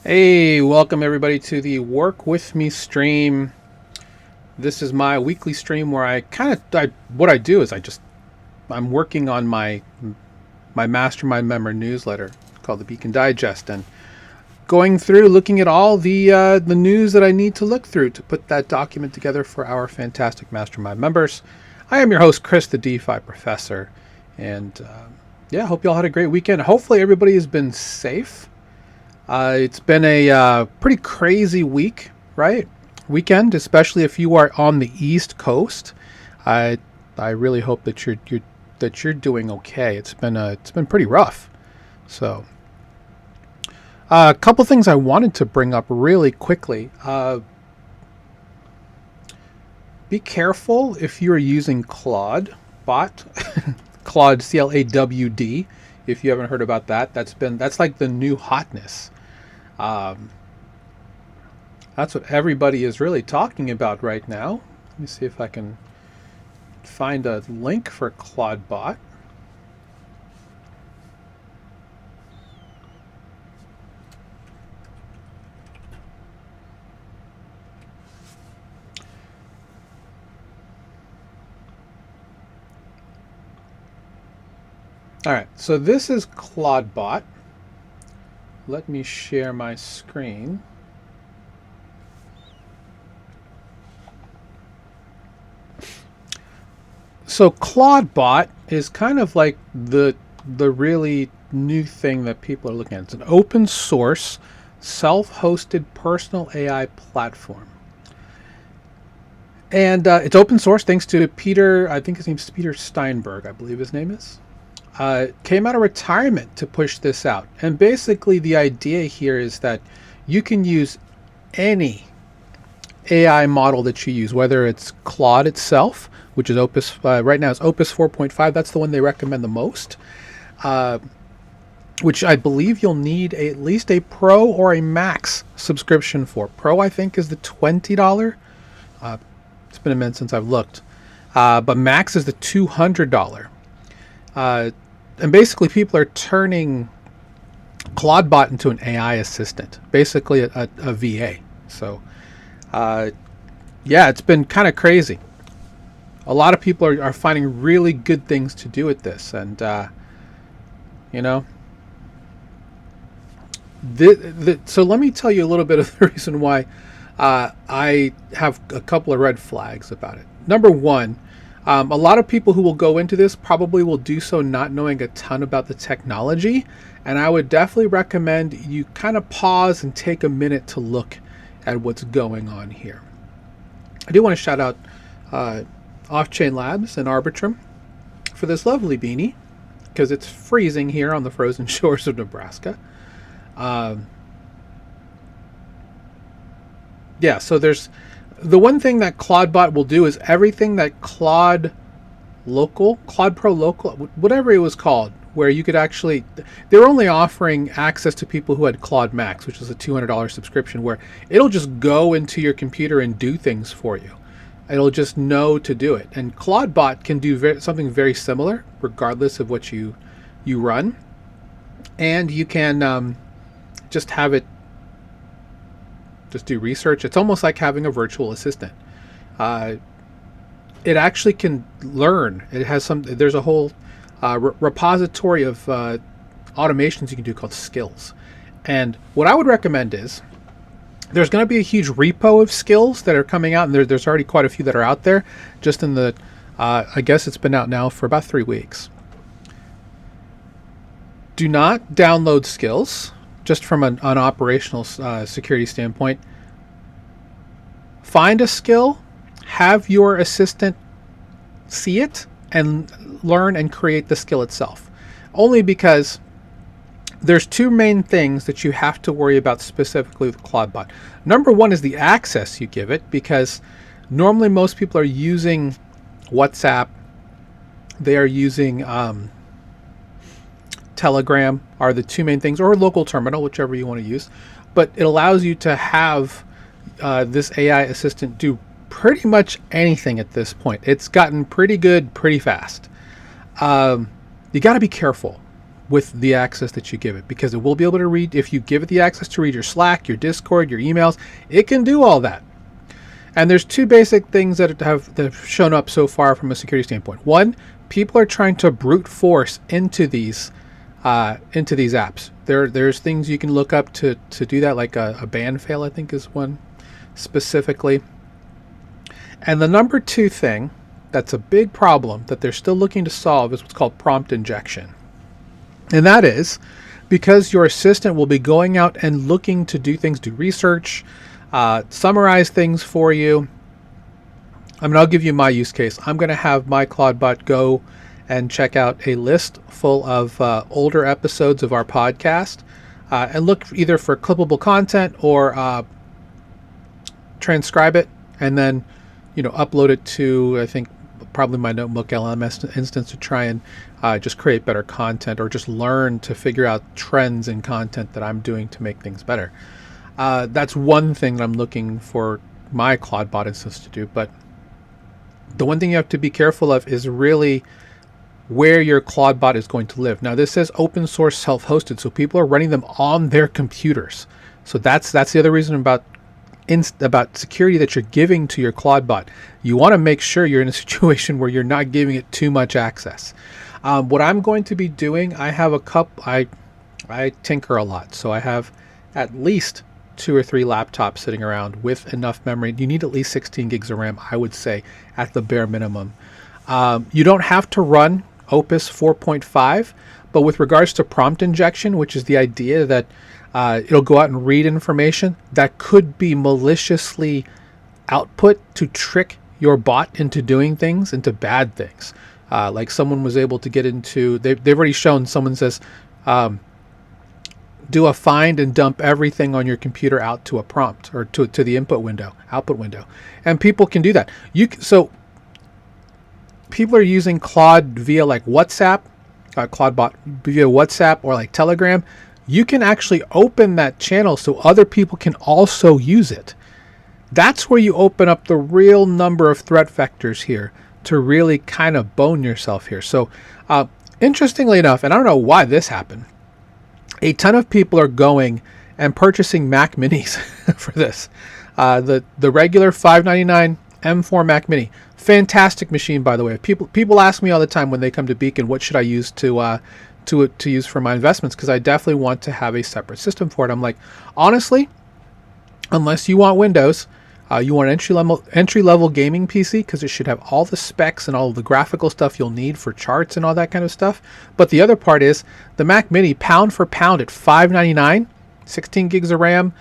Hey, welcome everybody to the Work With Me stream. This is my weekly stream where what I do is I'm working on my mastermind member newsletter called the Beacon Digest and going through looking at all the news that I need to look through to put that document together for our fantastic mastermind members. I am your host, Chris, the DeFi professor, and yeah, hope you all had a great weekend. Hopefully everybody has been safe. It's been a pretty crazy week, right? Weekend, especially if you are on the East Coast. I really hope that you're doing okay. It's been pretty rough. So, a couple things I wanted to bring up really quickly. Be careful if you're using Claude bot, Claude CLAWD. If you haven't heard about that, that's like the new hotness. Um, that's what everybody is really talking about right now. Let me see if I can find a link for Claudebot. All right, so this is Claudebot. Let me share my screen. So Claudebot is kind of like the really new thing that people are looking at. It's an open source, self-hosted personal AI platform. And it's open source thanks to Peter, I think his name's Peter Steinberg, I believe his name is. Came out of retirement to push this out. And basically the idea here is that you can use any AI model that you use, whether it's Claude itself, which is Opus, right now it's Opus 4.5. That's the one they recommend the most, which I believe you'll need at least a Pro or a Max subscription for. Pro, I think, is the $20. It's been a minute since I've looked. But Max is the $200. And basically people are turning Claudebot into an AI assistant, basically a VA. So, yeah, it's been kind of crazy. A lot of people are finding really good things to do with this. And, you know, so let me tell you a little bit of the reason why I have a couple of red flags about it. Number one, a lot of people who will go into this probably will do so not knowing a ton about the technology, and I would definitely recommend you kind of pause and take a minute to look at what's going on here. I do want to shout out Off-Chain Labs and Arbitrum for this lovely beanie, because it's freezing here on the frozen shores of Nebraska. Yeah, so there's the one thing that Claudebot will do is everything that Claude Pro Local, whatever it was called, where you could actually, they're only offering access to people who had Claude Max, which is a $200 subscription, where it'll just go into your computer and do things for you. It'll just know to do it. And Claudebot can do something very similar, regardless of what you run. And you can just have it just do research. It's almost like having a virtual assistant. It actually can learn. It has there's a whole repository of automations you can do called skills. And what I would recommend is there's going to be a huge repo of skills that are coming out, and there's already quite a few that are out there. Just in the, I guess it's been out now for about 3 weeks. Do not download skills. Just from an operational security standpoint, find a skill, have your assistant see it, and learn and create the skill itself. Only because there's two main things that you have to worry about specifically with Claudebot. Number one is the access you give it, because normally most people are using WhatsApp, they are using Telegram are the two main things, or local terminal, whichever you want to use. But it allows you to have this AI assistant do pretty much anything at this point. It's gotten pretty good pretty fast. You got to be careful, with the access that you give it, because it will be able to read. If you give it the access to read your Slack, your Discord, your emails, it can do all that. And there's two basic things that have shown up so far from a security standpoint. One, people are trying to brute force into these apps. There's things you can look up to do that, like a ban fail, I think, is one specifically. And the number two thing that's a big problem that they're still looking to solve is what's called prompt injection. And that is because your assistant will be going out and looking to do things, do research, summarize things for you. I mean, I'll give you my use case. I'm going to have my Claudebot go and check out a list full of older episodes of our podcast and look either for clippable content or transcribe it and then, upload it to, I think, probably my Notebook LMS instance to try and just create better content or just learn to figure out trends in content that I'm doing to make things better. That's one thing that I'm looking for my Claudebot instance to do. But the one thing you have to be careful of is really where your Claudebot is going to live. Now, this says open source self-hosted, so people are running them on their computers. So that's the other reason about security that you're giving to your Claudebot. You want to make sure you're in a situation where you're not giving it too much access. What I'm going to be doing, I have I tinker a lot, so I have at least 2 or 3 laptops sitting around with enough memory. You need at least 16 gigs of RAM, I would say, at the bare minimum. You don't have to run Opus 4.5, but with regards to prompt injection, which is the idea that it'll go out and read information that could be maliciously output to trick your bot into doing things, into bad things. Like someone was able to get into, they've already shown, someone says, do a find and dump everything on your computer out to a prompt or to the output window. And people can do that. So people are using Claude via like WhatsApp, Claudebot via WhatsApp or like Telegram. You can actually open that channel so other people can also use it. That's where you open up the real number of threat vectors here to really kind of bone yourself here. So interestingly enough, and I don't know why this happened, a ton of people are going and purchasing Mac Minis for this. The regular $599 M4 Mac Mini, fantastic machine, by the way. People ask me all the time when they come to Beacon, what should I use to use for my investments, because I definitely want to have a separate system for it. I'm like, honestly, unless you want Windows, you want an entry-level gaming PC, because it should have all the specs and all of the graphical stuff you'll need for charts and all that kind of stuff. But the other part is the Mac Mini, pound for pound at $599, 16 gigs of RAM.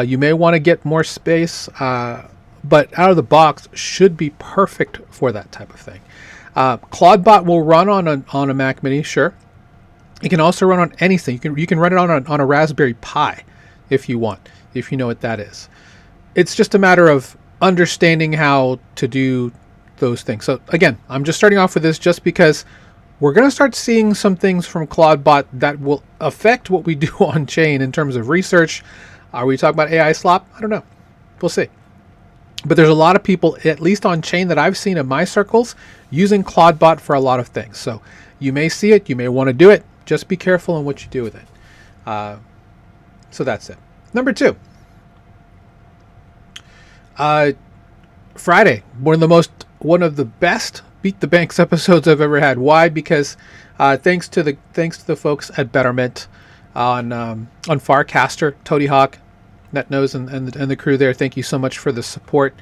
You may want to get more space, but out of the box should be perfect for that type of thing. Claudebot will run on a Mac Mini, sure. It can also run on anything. You can run it on a Raspberry Pi if you want, if you know what that is. It's just a matter of understanding how to do those things. So again, I'm just starting off with this just because we're going to start seeing some things from Claudebot that will affect what we do on chain in terms of research. Are we talking about AI slop? I don't know. We'll see. But there's a lot of people, at least on chain that I've seen in my circles, using Claudebot for a lot of things. So you may see it, you may want to do it. Just be careful on what you do with it. So that's it. Number 2. Friday, one of the best Beat the Banks episodes I've ever had. Why? Because thanks to the folks at Betterment on Farcaster, Toady Hawk, NetNose, and the crew there. Thank you so much for the support.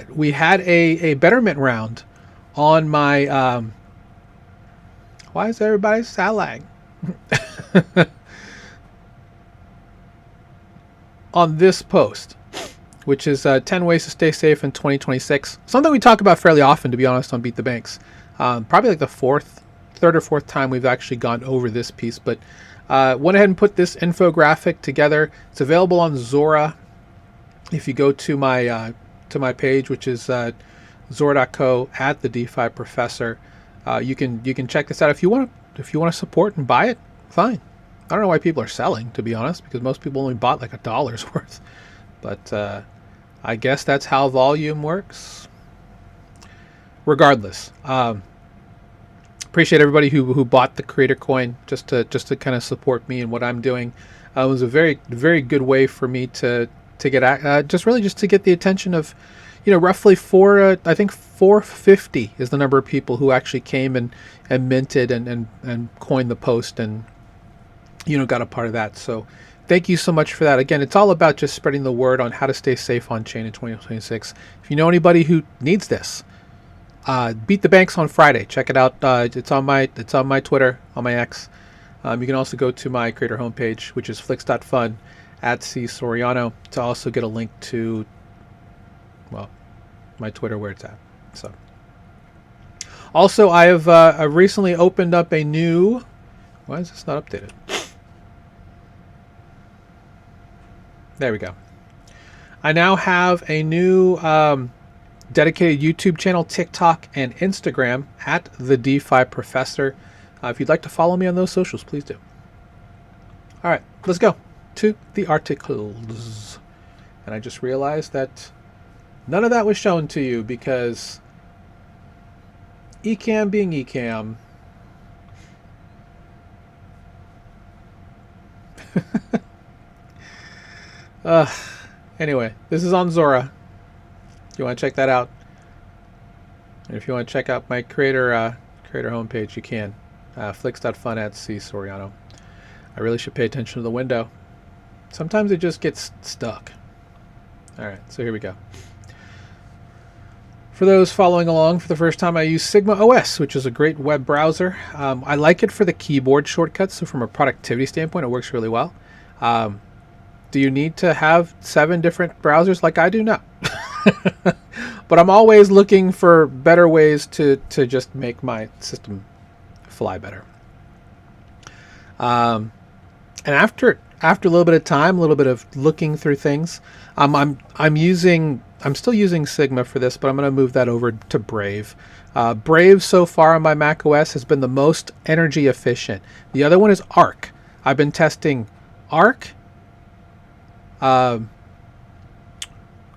We had a Betterment round on my. Why is everybody salag? On this post, which is 10 ways to stay safe in 2026. Something we talk about fairly often, to be honest, on Beat the Banks. Probably like the third or fourth time we've actually gone over this piece, but went ahead and put this infographic together. It's available on Zora. If you go to my page, which is zora.co at the DeFi Professor, you can check this out. If you want to support and buy it, fine. I don't know why people are selling, to be honest, because most people only bought like $1 worth. But I guess that's how volume works. Regardless, appreciate everybody who bought the creator coin just to kind of support me and what I'm doing. It was a very good way for me to get just to get the attention of, roughly I think 450 is the number of people who actually came and minted and coined the post and got a part of that. So thank you so much for that. Again, it's all about just spreading the word on how to stay safe on chain in 2026. If you know anybody who needs this, Beat the Banks on Friday. Check it out. It's on my Twitter, on my X. You can also go to my creator homepage, which is flix.fun @csoriano, to also get a link to, well, my Twitter where it's at. So, also I've recently opened up a new. Why is this not updated? There we go. I now have a new dedicated YouTube channel, TikTok, and Instagram at the DeFi Professor. If you'd like to follow me on those socials, please do. All right, let's go to the articles. And I just realized that none of that was shown to you because Ecamm being Ecamm. Anyway, this is on Zora. If you want to check that out, and if you want to check out my creator homepage, you can. Flix.fun @csoriano. I really should pay attention to the window. Sometimes it just gets stuck. All right, so here we go. For those following along for the first time, I use Sigma OS, which is a great web browser. I like it for the keyboard shortcuts, so from a productivity standpoint, it works really well. Do you need to have 7 different browsers like I do? No. But I'm always looking for better ways to just make my system fly better. And after a little bit of time, a little bit of looking through things, I'm still using Sigma for this, but I'm going to move that over to Brave. Brave so far on my Mac OS has been the most energy efficient. The other one is Arc. I've been testing Arc.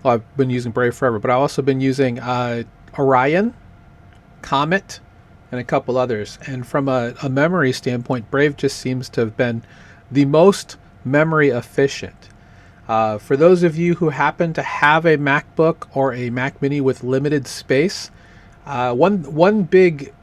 Well, I've been using Brave forever, but I've also been using Orion, Comet, and a couple others. And from a memory standpoint, Brave just seems to have been the most memory efficient. For those of you who happen to have a MacBook or a Mac Mini with limited space, one big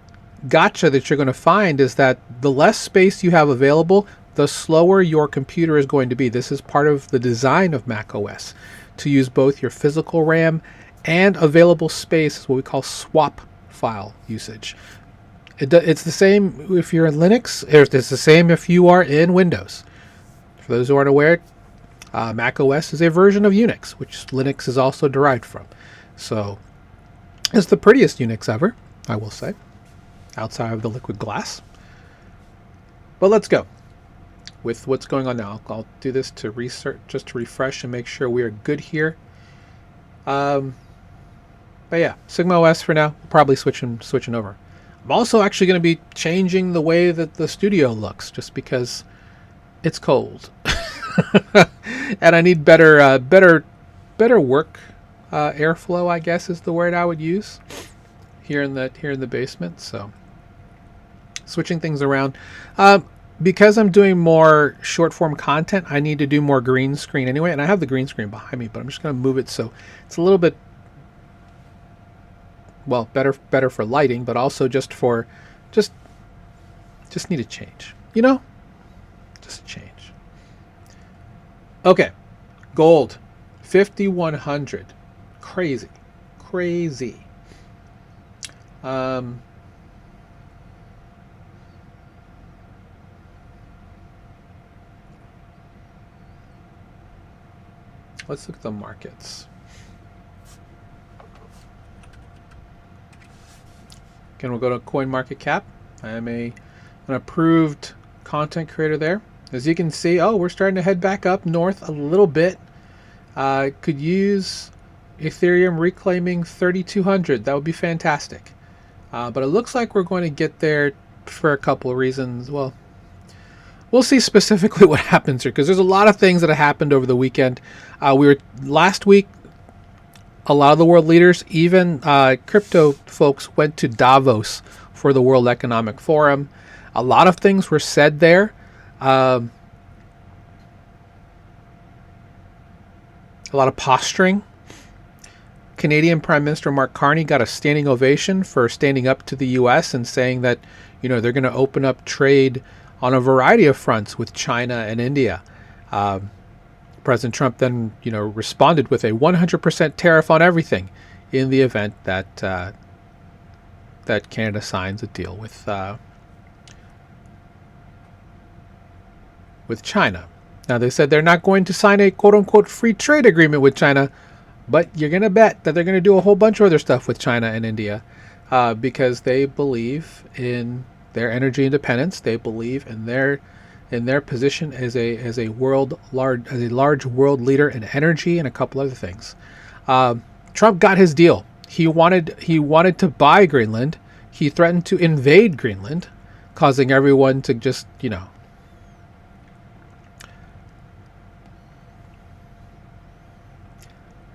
gotcha that you're going to find is that the less space you have available, the slower your computer is going to be. This is part of the design of Mac OS, to use both your physical RAM and available space, what we call swap file usage. It's the same if you're in Linux. It's the same if you are in Windows. For those who aren't aware, Mac OS is a version of Unix, which Linux is also derived from. So it's the prettiest Unix ever, I will say, outside of the liquid glass. But let's go with what's going on now. I'll do this to research, just to refresh and make sure we are good here. But yeah, Sigma OS for now. Probably switching over. I'm also actually going to be changing the way that the studio looks, just because it's cold, and I need better work airflow, I guess is the word I would use here in the basement. So switching things around. Because I'm doing more short form content, I need to do more green screen anyway, and I have the green screen behind me, but I'm just going to move it so it's a little bit, well, better for lighting, but also just for just need a change, just a change. Okay, gold, 5,100, crazy. Let's look at the markets. Again, we'll go to CoinMarketCap. I am an approved content creator there. As you can see, we're starting to head back up north a little bit. Could use Ethereum reclaiming 3,200. That would be fantastic. But it looks like we're going to get there for a couple of reasons. Well, we'll see specifically what happens here, because there's a lot of things that have happened over the weekend. Last week, a lot of the world leaders, even crypto folks, went to Davos for the World Economic Forum. A lot of things were said there. A lot of posturing. Canadian Prime Minister Mark Carney got a standing ovation for standing up to the U.S. and saying that, they're going to open up trade on a variety of fronts with China and India. President Trump then, responded with a 100% tariff on everything in the event that that Canada signs a deal with China. Now, they said they're not going to sign a quote-unquote free trade agreement with China, but you're going to bet that they're going to do a whole bunch of other stuff with China and India because they believe in their energy independence. They believe in their position as a large world leader in energy and a couple other things. Trump got his deal. He wanted to buy Greenland. He threatened to invade Greenland, causing everyone to just,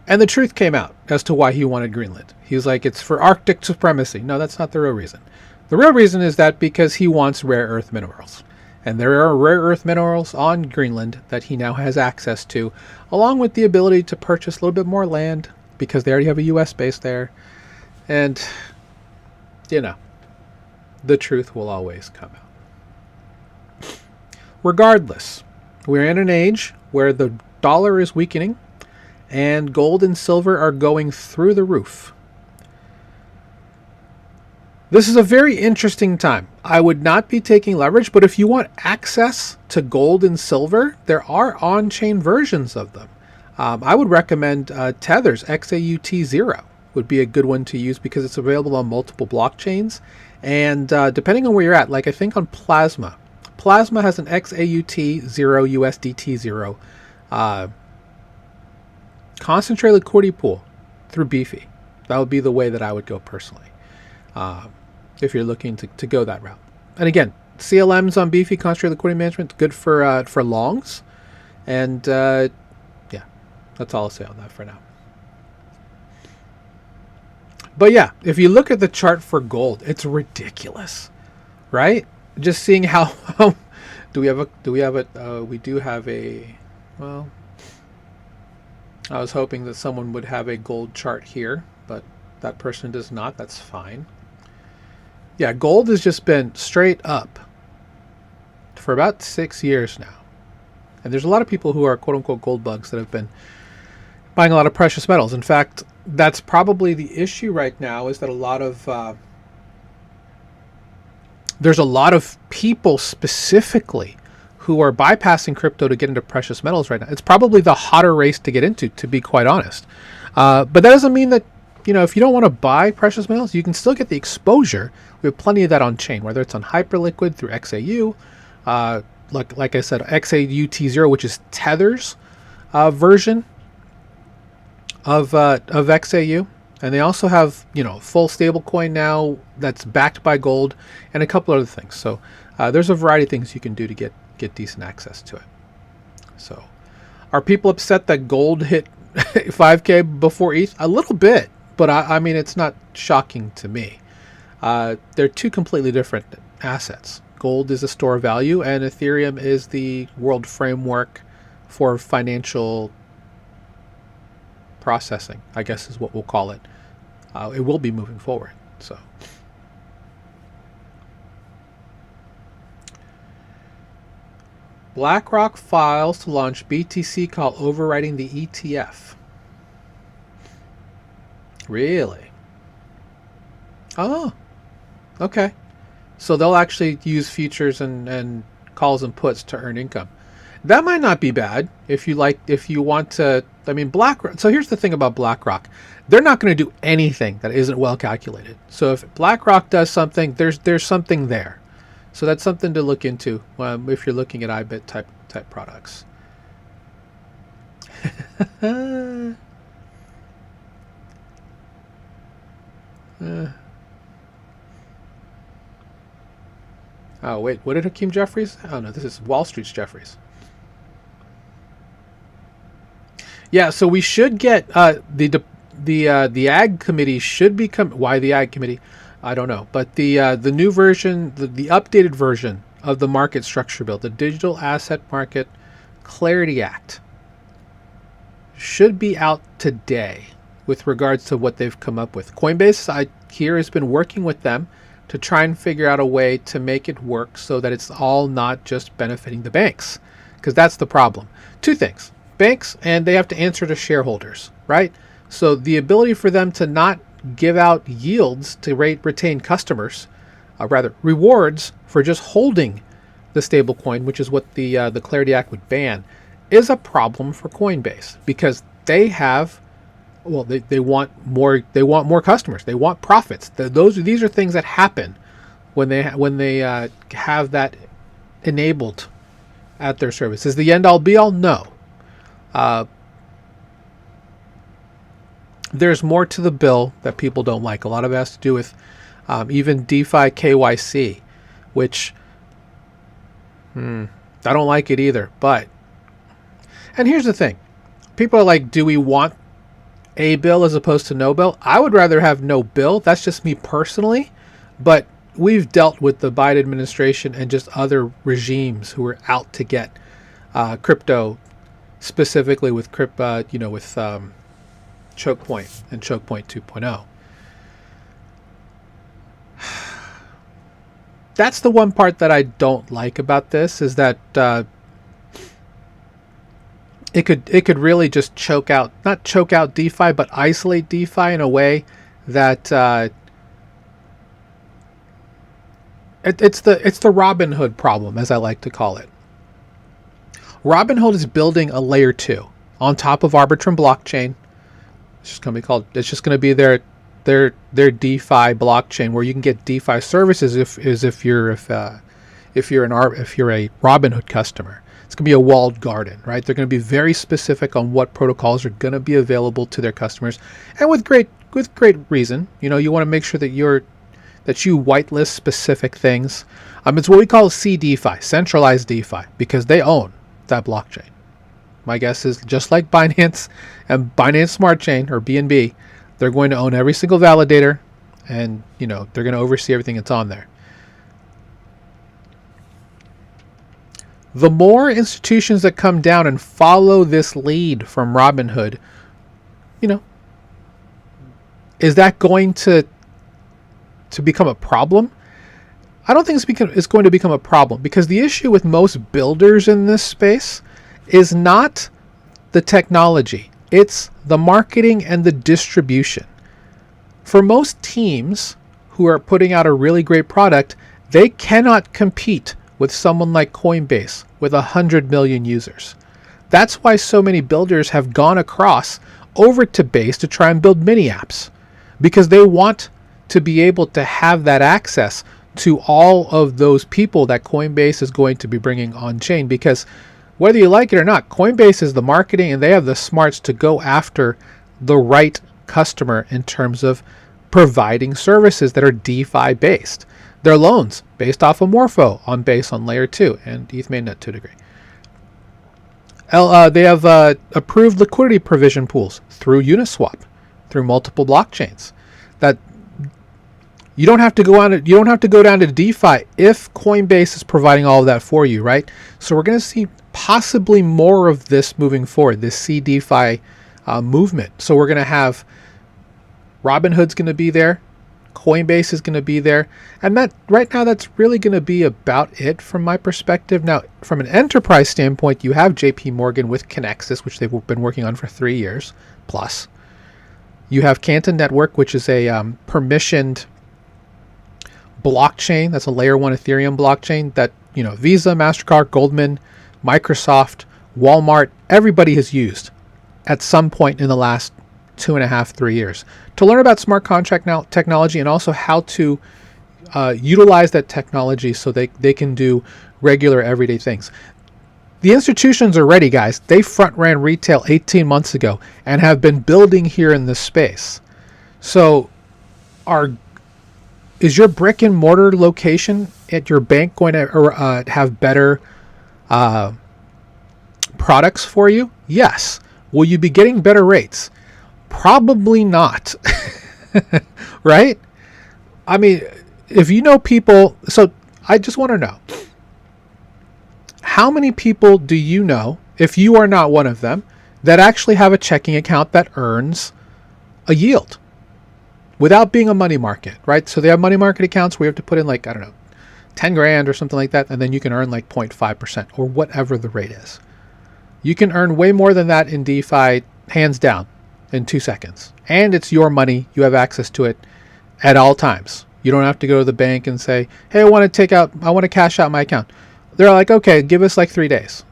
And the truth came out as to why he wanted Greenland. He was like, it's for Arctic supremacy. No, that's not the real reason. The real reason is that because he wants rare earth minerals. And there are rare earth minerals on Greenland that he now has access to, along with the ability to purchase a little bit more land because they already have a U.S. base there. And, the truth will always come out. Regardless, we're in an age where the dollar is weakening and gold and silver are going through the roof. This is a very interesting time. I would not be taking leverage, but if you want access to gold and silver, there are on-chain versions of them. I would recommend Tether's XAUT0 would be a good one to use because it's available on multiple blockchains. And depending on where you're at, like I think on Plasma has an XAUT0 USDT0 concentrated liquidity pool through Beefy. That would be the way that I would go personally. If you're looking to go that route. And again, CLMs on Beefy, concentrated liquidity management, good for longs. And yeah, that's all I'll say on that for now. But yeah, if you look at the chart for gold, it's ridiculous, right? Just seeing how we do have a, well, I was hoping that someone would have a gold chart here, but that person does not. That's fine. Yeah, gold has just been straight up for about 6 years now. And there's a lot of people who are quote-unquote gold bugs that have been buying a lot of precious metals. In fact, that's probably the issue right now, is that there's a lot of people specifically who are bypassing crypto to get into precious metals right now. It's probably the hotter race to get into, to be quite honest. But that doesn't mean that, if you don't want to buy precious metals, you can still get the exposure. We have plenty of that on chain, whether it's on Hyperliquid through XAU, like I said, XAUT0, which is Tether's version of XAU. And they also have, full stablecoin now that's backed by gold and a couple other things. So there's a variety of things you can do to get decent access to it. So are people upset that gold hit 5K before ETH? A little bit, but I mean, it's not shocking to me. They're two completely different assets. Gold is a store of value, and Ethereum is the world framework for financial processing, I guess is what we'll call it. It will be moving forward. So BlackRock files to launch BTC call overriding the ETF. Really? Oh, okay. So they'll actually use futures and calls and puts to earn income. That might not be bad if you want to. I mean, BlackRock. So here's the thing about BlackRock: they're not going to do anything that isn't well calculated. So if BlackRock does something, there's something there. So that's something to look into if you're looking at IBIT type products. Oh wait, what did Hakeem Jeffries? Oh no, this is Wall Street's Jeffries. Yeah, so we should get the Ag Committee should become. Why the Ag Committee? I don't know. But the new version, the updated version of the market structure bill, the Digital Asset Market Clarity Act, should be out today with regards to what they've come up with. Coinbase, I hear, has been working with them to try and figure out a way to make it work so that it's all not just benefiting the banks, because that's the problem. Two things: banks, and they have to answer to shareholders, right? So the ability for them to not give out yields to retain customers, rather rewards for just holding the stable coin, which is what the Clarity Act would ban, is a problem for Coinbase, because they have, well, they want more customers, they want profits. These are things that happen when they have that enabled at their service. Is the end all be all? No. There's more to the bill that people don't like. A lot of it has to do with even DeFi KYC, which I don't like it either. But, and here's the thing. People are like, do we want a bill as opposed to no bill? I would rather have no bill. That's just me personally. But we've dealt with the Biden administration and just other regimes who are out to get crypto, specifically with crypto, with choke point and choke point 2.0. That's the one part that I don't like about this, is that it could really just not choke out DeFi, but isolate DeFi in a way that it's the Robin Hood problem, as I like to call it. Robin Hood is building a layer 2 on top of Arbitrum blockchain. It's just going to be their DeFi blockchain, where you can get DeFi services if you're a Robinhood customer. It's going to be a walled garden, right? They're going to be very specific on what protocols are going to be available to their customers, and with great reason. You want to make sure that you whitelist specific things. It's what we call CDeFi, centralized DeFi, because they own that blockchain. My guess is, just like Binance and Binance Smart Chain, or BNB, they're going to own every single validator, and they're going to oversee everything that's on there. The more institutions that come down and follow this lead from Robinhood, is that going to become a problem? I don't think it's going to become a problem, because the issue with most builders in this space is not the technology. It's the marketing and the distribution. For most teams who are putting out a really great product, they cannot compete with someone like Coinbase with 100 million users. That's why so many builders have gone across over to Base to try and build mini apps, because they want to be able to have that access to all of those people that Coinbase is going to be bringing on chain. Because whether you like it or not, Coinbase is the marketing, and they have the smarts to go after the right customer in terms of providing services that are DeFi based. Their loans based off of Morpho on Base on layer 2 and ETH mainnet to a degree. They have approved liquidity provision pools through Uniswap, through multiple blockchains. That you don't have to go on. You don't have to go down to DeFi if Coinbase is providing all of that for you, right? So we're going to see possibly more of this moving forward, this CDeFi movement. So we're going to have Robinhood's going to be there, Coinbase is going to be there, and that right now that's really going to be about it from my perspective. Now, from an enterprise standpoint, you have JP Morgan with Connexus, which they've been working on for 3 years plus. You have Canton Network, which is a permissioned blockchain. That's a layer 1 Ethereum blockchain that Visa, MasterCard, Goldman, Microsoft, Walmart, everybody has used at some point in the last 2.5-3 years to learn about smart contract technology, and also how to utilize that technology so they can do regular everyday things. The institutions are ready, guys. They front ran retail 18 months ago and have been building here in this space. So is your brick and mortar location at your bank going to have better products for you? Yes. Will you be getting better rates? Probably not. Right? I mean, if you know people, so I just want to know, how many people do you know, if you are not one of them, that actually have a checking account that earns a yield without being a money market, right? So they have money market accounts where you have to put in like, I don't know, 10 grand or something like that, and then you can earn like 0.5% or whatever the rate is. You can earn way more than that in DeFi, hands down, in 2 seconds. And it's your money. You have access to it at all times. You don't have to go to the bank and say, hey, I want to cash out my account. They're like, okay, give us like 3 days.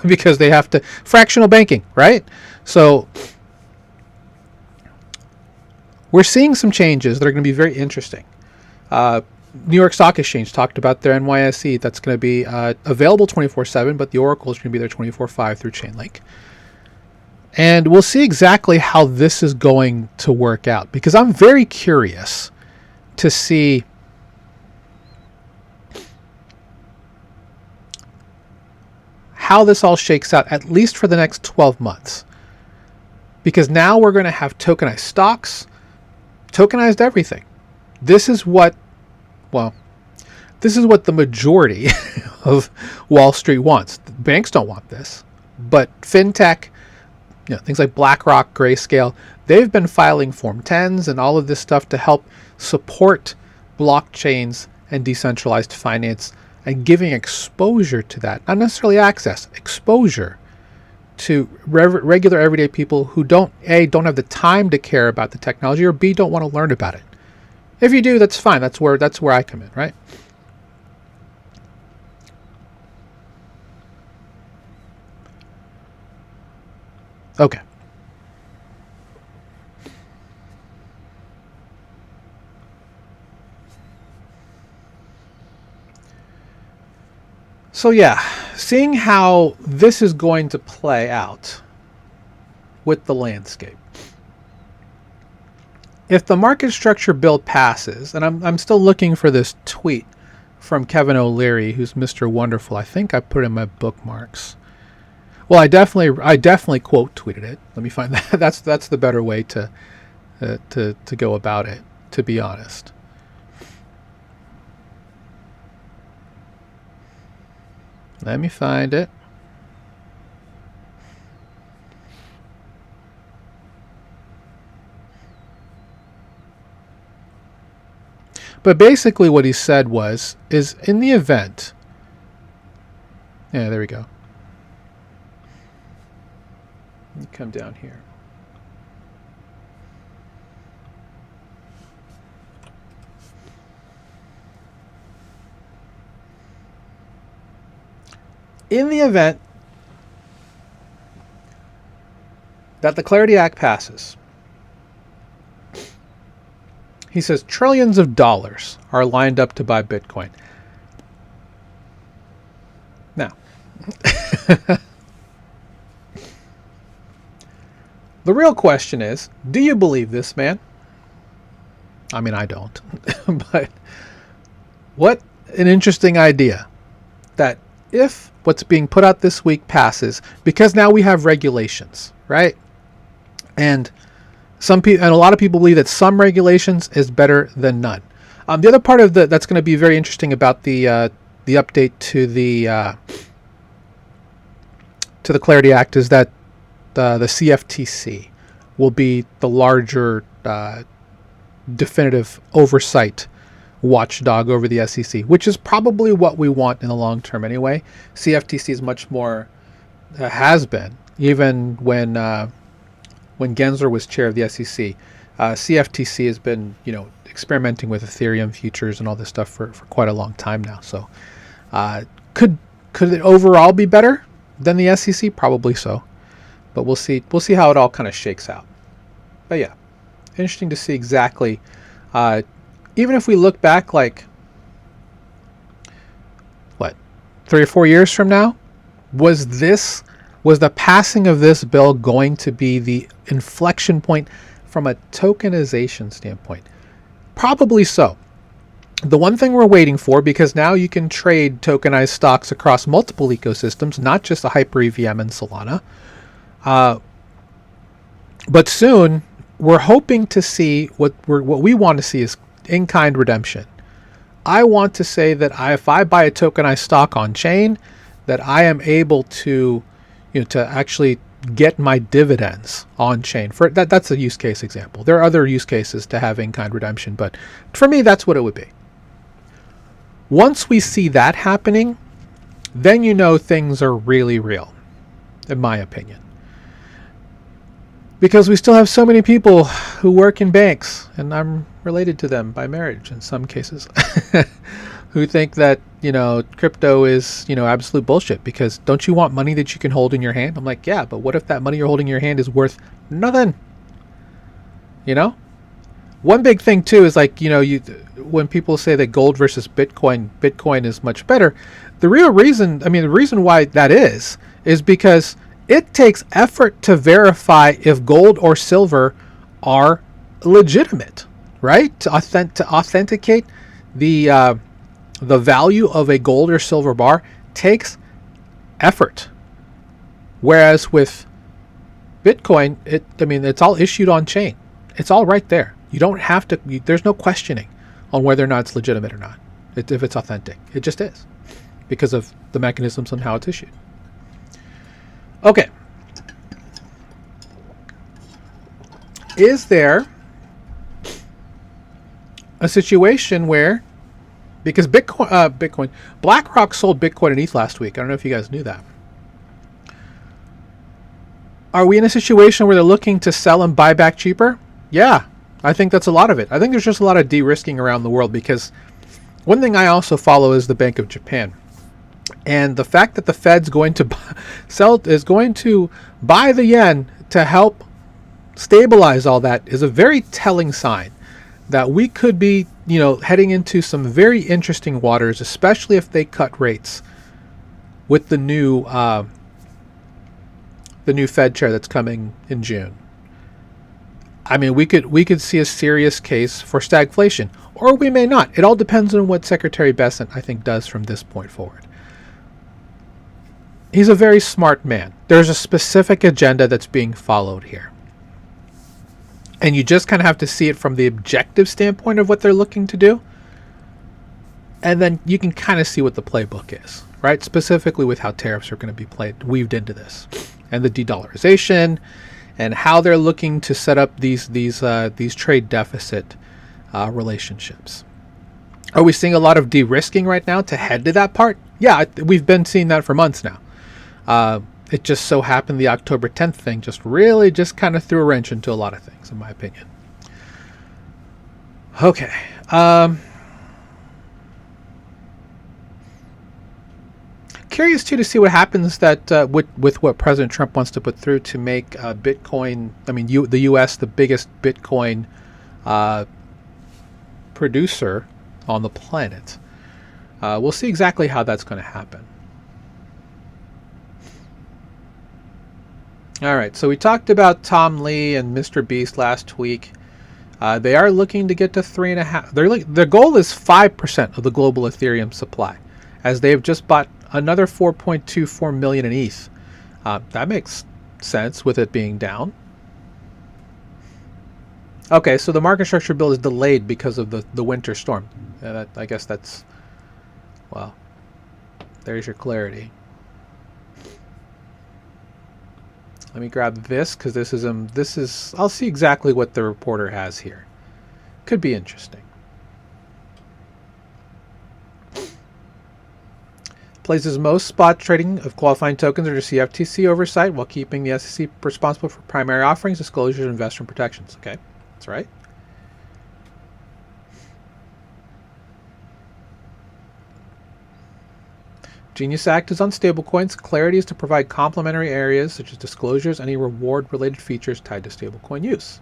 Because they have to, fractional banking, right? So we're seeing some changes that are going to be very interesting. New York Stock Exchange talked about their NYSE. That's going to be available 24/7, but the Oracle is going to be there 24/5 through Chainlink. And we'll see exactly how this is going to work out, because I'm very curious to see how this all shakes out, at least for the next 12 months. Because now we're going to have tokenized stocks, tokenized everything. This is what the majority of Wall Street wants. Banks don't want this, but fintech, things like BlackRock, Grayscale, they've been filing Form 10s and all of this stuff to help support blockchains and decentralized finance and giving exposure to that, not necessarily access, exposure to regular everyday people who don't have the time to care about the technology, or B, don't want to learn about it. If you do, that's fine. That's where I come in, right? Okay. So yeah, seeing how this is going to play out with the landscape. If the market structure bill passes, and I'm still looking for this tweet from Kevin O'Leary, who's Mr. Wonderful. I think I put it in my bookmarks. Well, I definitely quote tweeted it. Let me find that. That's the better way to go about it, to be honest. Let me find it. But basically what he said is in the event, yeah, there we go. Let me come down here. In the event that the Clarity Act passes, he says trillions of dollars are lined up to buy Bitcoin. Now, the real question is, do you believe this man? I mean, I don't. But what an interesting idea that if what's being put out this week passes, because now we have regulations, right? And a lot of people believe that some regulations is better than none. The other part of that's going to be very interesting about the update to the Clarity Act is that the CFTC will be the larger definitive oversight watchdog over the SEC, which is probably what we want in the long term anyway. CFTC is much more, has been, even when Gensler was chair of the SEC. CFTC has been, experimenting with Ethereum futures and all this stuff for quite a long time now. So could it overall be better than the SEC? Probably so. But we'll see how it all kind of shakes out. But yeah, interesting to see exactly, even if we look back like, 3 or 4 years from now, was the passing of this bill going to be the inflection point from a tokenization standpoint? Probably so. The one thing we're waiting for, because now you can trade tokenized stocks across multiple ecosystems, not just a Hyper EVM and Solana. But soon, we're hoping to see what we want to see in-kind redemption. I want to say that if I buy a tokenized stock on chain, that I am able to, to actually get my dividends on chain. For that's a use case example. There are other use cases to have in-kind redemption, but for me, that's what it would be. Once we see that happening, then things are really real, in my opinion. Because we still have so many people who work in banks, and I'm related to them by marriage in some cases, who think that, crypto is, absolute bullshit. Because don't you want money that you can hold in your hand? I'm like, yeah, but what if that money you're holding in your hand is worth nothing? One big thing too is like, when people say that gold versus Bitcoin is much better, the reason why that is because it takes effort to verify if gold or silver are legitimate, right? To authenticate the value of a gold or silver bar takes effort. Whereas with Bitcoin, it's all issued on chain. It's all right there. You don't have to. There's no questioning on whether or not it's legitimate or not. If it's authentic, it just is because of the mechanisms on how it's issued. Okay. Is there a situation where, because BlackRock sold Bitcoin and ETH last week. I don't know if you guys knew that. Are we in a situation where they're looking to sell and buy back cheaper? Yeah, I think that's a lot of it. I think there's just a lot of de-risking around the world, because one thing I also follow is the Bank of Japan. And the fact that the Fed's going to buy the yen to help stabilize all that is a very telling sign that we could be, heading into some very interesting waters, especially if they cut rates with the new Fed chair that's coming in June. We could see a serious case for stagflation, or we may not. It all depends on what Secretary Bessent, I think, does from this point forward. He's a very smart man. There's a specific agenda that's being followed here. And you just kind of have to see it from the objective standpoint of what they're looking to do. And then you can kind of see what the playbook is, right? Specifically with how tariffs are going to be weaved into this, and the de-dollarization, and how they're looking to set up these trade deficit relationships. Are we seeing a lot of de-risking right now to head to that part? Yeah, we've been seeing that for months now. It just so happened the October 10th thing just kind of threw a wrench into a lot of things, in my opinion. Okay. Curious too to see what happens that with what President Trump wants to put through to make Bitcoin, the U.S. the biggest Bitcoin producer on the planet. We'll see exactly how that's going to happen. All right, so we talked about Tom Lee and Mr. Beast last week. They are looking to get to 3.5. Their goal is 5% of the global Ethereum supply, as they have just bought another 4.24 million in ETH. That makes sense with it being down. Okay, so the market structure bill is delayed because of the winter storm. I guess that's, well, there's your clarity. Let me grab this, because this is I'll see exactly what the reporter has here. Could be interesting. Places most spot trading of qualifying tokens under CFTC oversight, while keeping the SEC responsible for primary offerings, disclosures, and investor protections. Okay, that's right. Genius Act is on stablecoins. Clarity is to provide complementary areas such as disclosures, any reward-related features tied to stablecoin use.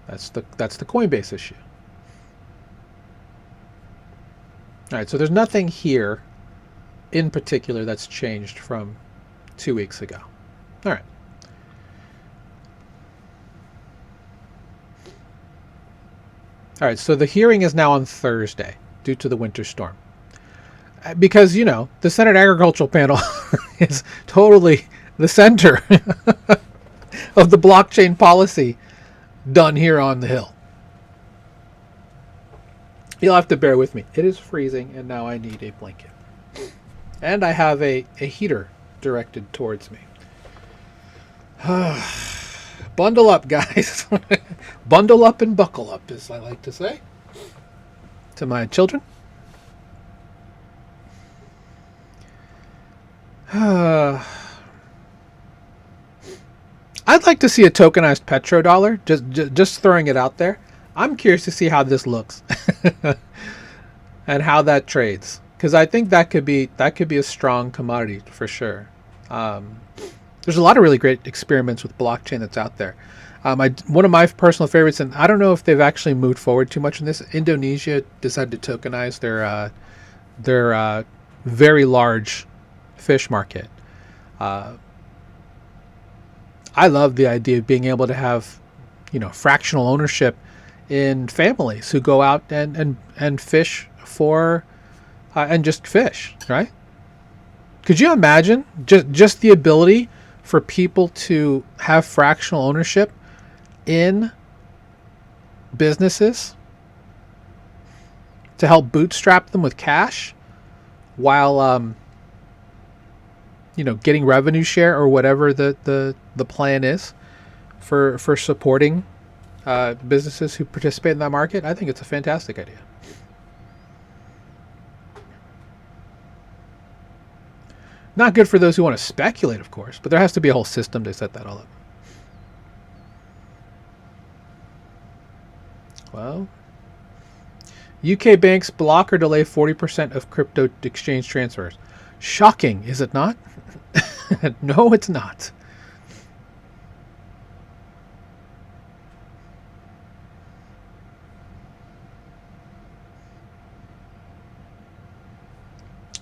That's the Coinbase issue. All right, so there's nothing here in particular that's changed from 2 weeks ago. All right. All right, so the hearing is now on Thursday due to the winter storm. Because, the Senate Agricultural Panel is totally the center of the blockchain policy done here on the Hill. You'll have to bear with me. It is freezing, and now I need a blanket. And I have a heater directed towards me. Bundle up, guys. Bundle up and buckle up, as I like to say to my children. I'd like to see a tokenized petrodollar. Just throwing it out there. I'm curious to see how this looks and how that trades, because I think that could be a strong commodity for sure. There's a lot of really great experiments with blockchain that's out there. One of my personal favorites, and I don't know if they've actually moved forward too much in this. Indonesia decided to tokenize their very large fish market. I love the idea of being able to have, fractional ownership in families who go out and fish for and just fish, right? Could you imagine just the ability for people to have fractional ownership in businesses to help bootstrap them with cash while getting revenue share or whatever the plan is for supporting businesses who participate in that market? I think it's a fantastic idea. Not good for those who want to speculate, of course, but there has to be a whole system to set that all up. Well, UK banks block or delay 40% of crypto exchange transfers. Shocking, is it not? No, it's not.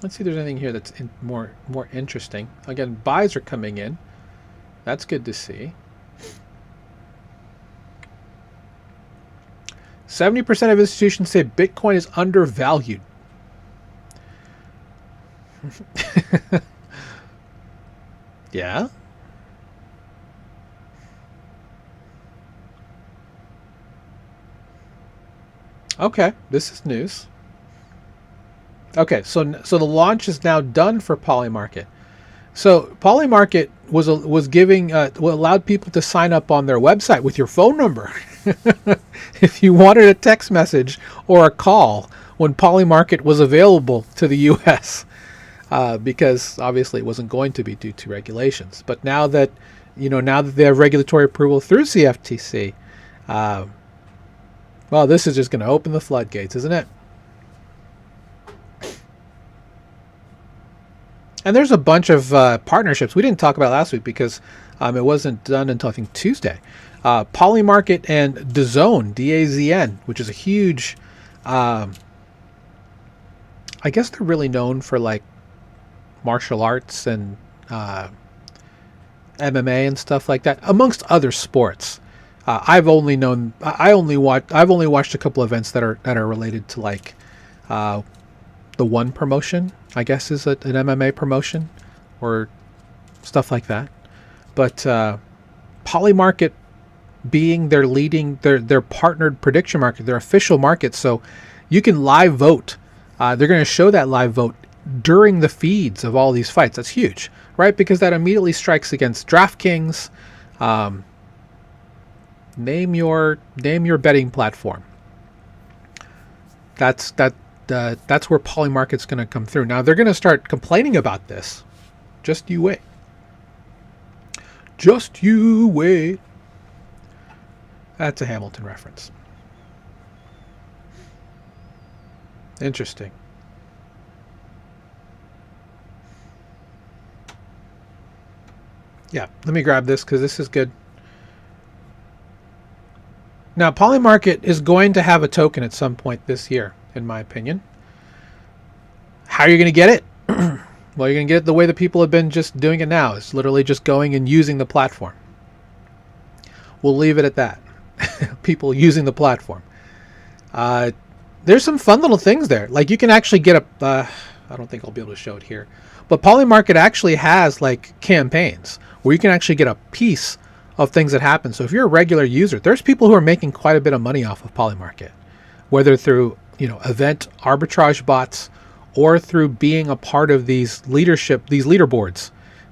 Let's see if there's anything here that's more interesting. Again, buys are coming in. That's good to see. 70% of institutions say Bitcoin is undervalued. Yeah. Okay, this is news. Okay, so the launch is now done for Polymarket. So Polymarket was giving allowed people to sign up on their website with your phone number if you wanted a text message or a call when Polymarket was available to the U.S. Because obviously it wasn't going to be due to regulations. But now that they have regulatory approval through CFTC, well, this is just going to open the floodgates, isn't it? And there's a bunch of partnerships we didn't talk about last week because it wasn't done until I think Tuesday. Polymarket and DAZN, DAZN, which is a huge. I guess they're really known for like martial arts and MMA and stuff like that, amongst other sports. I've only watched a couple of events that are related to like the One promotion, I guess, is an MMA promotion or stuff like that. But Polymarket being their partnered prediction market, their official market, so you can live vote. They're going to show that live vote during the feeds of all these fights. That's huge, right? Because that immediately strikes against DraftKings. Name your betting platform. That's where Polymarket's going to come through. Now they're going to start complaining about this. Just you wait. Just you wait. That's a Hamilton reference. Interesting. Yeah, let me grab this because this is good. Now, Polymarket is going to have a token at some point this year, in my opinion. How are you going to get it? Well, you're going to get it the way that people have been just doing it now. It's literally just going and using the platform. We'll leave it at that. People using the platform. There's some fun little things there. Like you can actually get I don't think I'll be able to show it here. But Polymarket actually has like campaigns where you can actually get a piece of things that happen. So if you're a regular user, there's people who are making quite a bit of money off of Polymarket, whether through event arbitrage bots, or through being a part of these leaderboards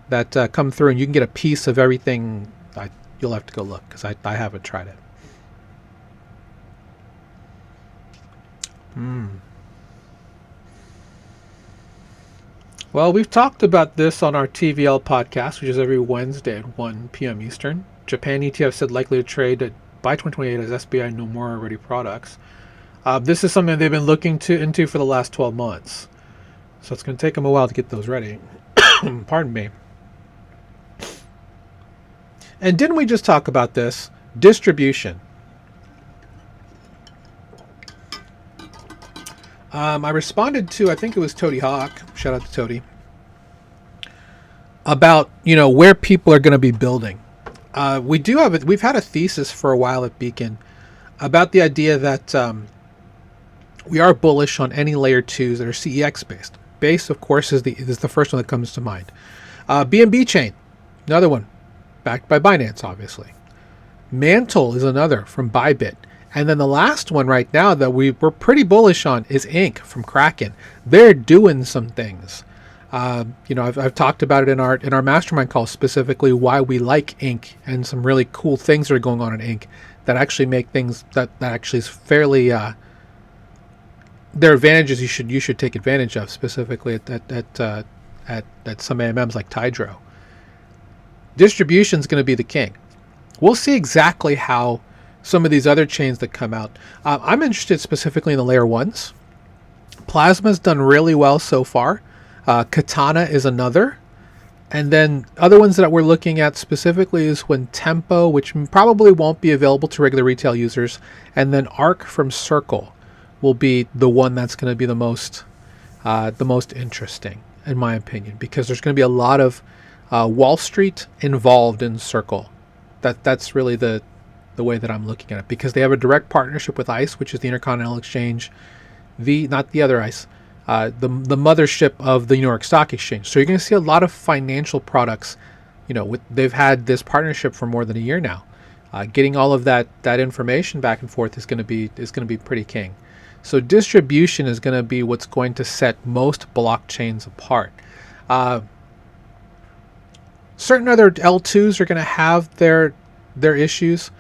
that come through, and you can get a piece of everything. You'll have to go look because I haven't tried it. Well, we've talked about this on our TVL podcast, which is every Wednesday at 1 p.m. Eastern. Japan ETF said likely to trade by 2028 as SBI Nomura ready products. This is something they've been looking into for the last 12 months. So it's going to take them a while to get those ready. Pardon me. And didn't we just talk about this? Distribution. I responded to, I think it was Toady Hawk, shout out to Toady, about, where people are going to be building. We've had a thesis for a while at Beacon about the idea that we are bullish on any layer 2s that are CEX based. Base, of course, is the first one that comes to mind. BNB chain, another one, backed by Binance, obviously. Mantle is another from Bybit. And then the last one right now that we're pretty bullish on is Inc. from Kraken. They're doing some things. I've talked about it in our mastermind call, specifically why we like Inc. and some really cool things that are going on in Inc. that actually make things that actually is fairly there are advantages you should take advantage of, specifically at some AMMs like Tidro. Distribution is going to be the king. We'll see exactly how some of these other chains that come out. I'm interested specifically in the layer 1s. Plasma's done really well so far. Katana is another. And then other ones that we're looking at specifically is when Tempo, which probably won't be available to regular retail users, and then Arc from Circle will be the one that's going to be the most interesting, in my opinion, because there's going to be a lot of Wall Street involved in Circle. That's really the way that I'm looking at it, because they have a direct partnership with ICE, which is the Intercontinental Exchange, not the other ICE, the mothership of the New York Stock Exchange. So you're going to see a lot of financial products. They've had this partnership for more than a year now. Getting all of that information back and forth is going to be pretty king. So distribution is going to be what's going to set most blockchains apart. Certain other L2s are going to have their issues.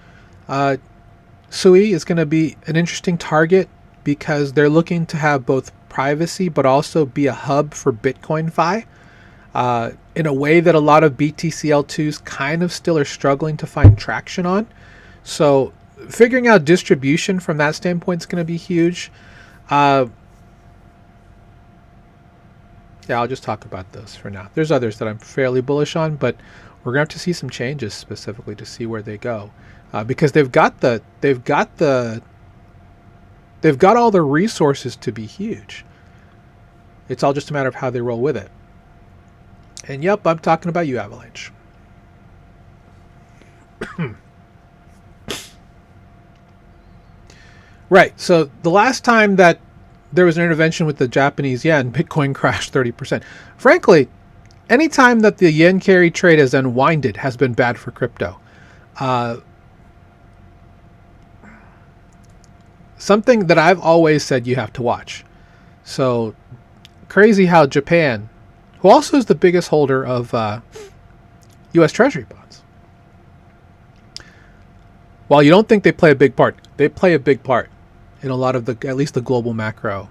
Sui is going to be an interesting target because they're looking to have both privacy but also be a hub for Bitcoin Fi in a way that a lot of BTC L2s kind of still are struggling to find traction on. So figuring out distribution from that standpoint is going to be huge. Yeah, I'll just talk about those for now. There's others that I'm fairly bullish on, but we're going to have to see some changes specifically to see where they go, because they've got all the resources to be huge. It's all just a matter of how they roll with it. And yep, I'm talking about you, Avalanche. Right. So the last time that there was an intervention with the Japanese yen, Bitcoin crashed 30%. Frankly, any time that the yen carry trade has unwinded has been bad for crypto. Something that I've always said you have to watch. So crazy how Japan, who also is the biggest holder of U.S. Treasury bonds, while you don't think they play a big part, they play a big part in a lot of at least the global macro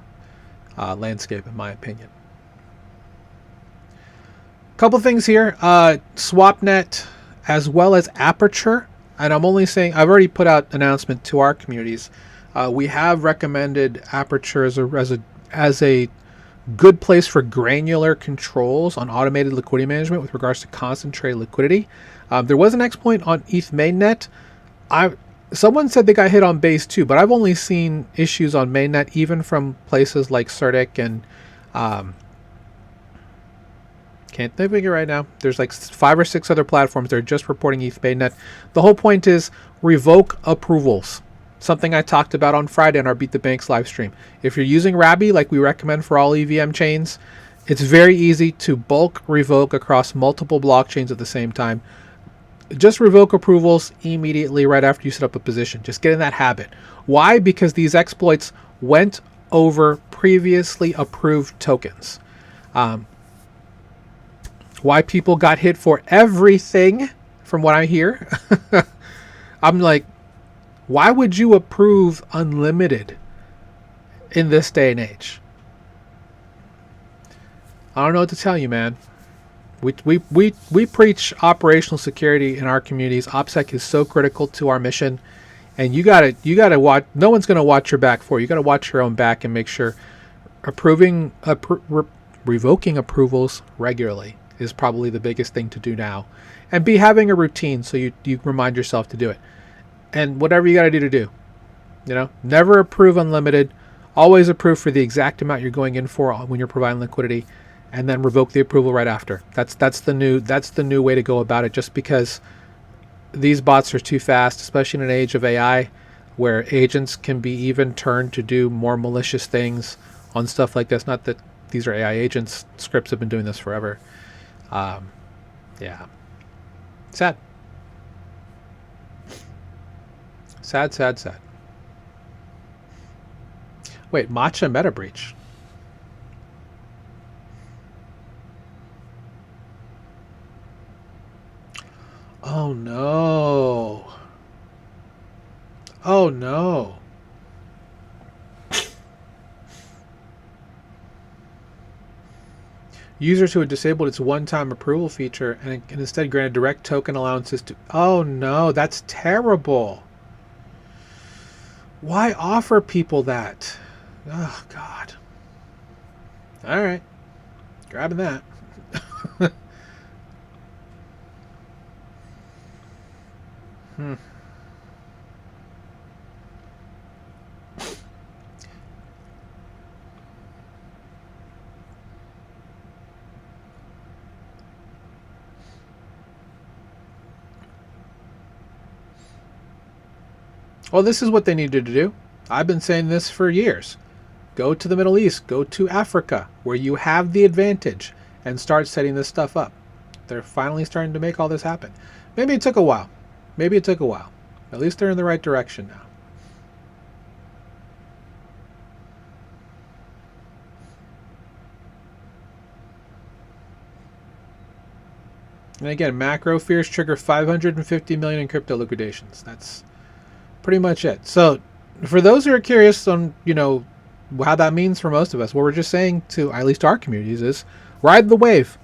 landscape, in my opinion. Couple things here, SwapNet as well as Aperture, and I'm only saying, I've already put out an announcement to our communities. We have recommended Aperture as a good place for granular controls on automated liquidity management with regards to concentrated liquidity. There was an exploit on ETH mainnet. Someone said they got hit on base too, but I've only seen issues on mainnet, even from places like Certic and can't think of it right now. There's like 5 or 6 other platforms that are just reporting ETH mainnet. The whole point is revoke approvals. Something I talked about on Friday on our Beat the Banks live stream. If you're using Rabi, like we recommend for all EVM chains, it's very easy to bulk revoke across multiple blockchains at the same time. Just revoke approvals immediately right after you set up a position. Just get in that habit. Why? Because these exploits went over previously approved tokens. Why people got hit for everything, from what I hear. I'm like, why would you approve unlimited in this day and age? I don't know what to tell you, man. We preach operational security in our communities. OPSEC is so critical to our mission, and you gotta watch. No one's gonna watch your back for you. You gotta watch your own back and make sure revoking approvals regularly is probably the biggest thing to do now, and be having a routine so you remind yourself to do it. And whatever you gotta do to do, never approve unlimited. Always approve for the exact amount you're going in for when you're providing liquidity, and then revoke the approval right after. That's the new way to go about it. Just because these bots are too fast, especially in an age of AI, where agents can be even turned to do more malicious things on stuff like this. Not that these are AI agents. Scripts have been doing this forever. Yeah. Sad. Sad. Wait, matcha meta breach. Oh no. Oh no. Users who had disabled its one-time approval feature and instead granted direct token allowances to... Oh no, that's terrible. Why offer people that? Oh God. All right. Grabbing that. Well, this is what they needed to do. I've been saying this for years. Go to the Middle East, go to Africa, where you have the advantage, and start setting this stuff up. They're finally starting to make all this happen. Maybe it took a while. At least they're in the right direction now. And again, macro fears trigger 550 million in crypto liquidations. That's pretty much it. So for those who are curious on, how that means for most of us, what we're just saying to at least our communities is ride the wave.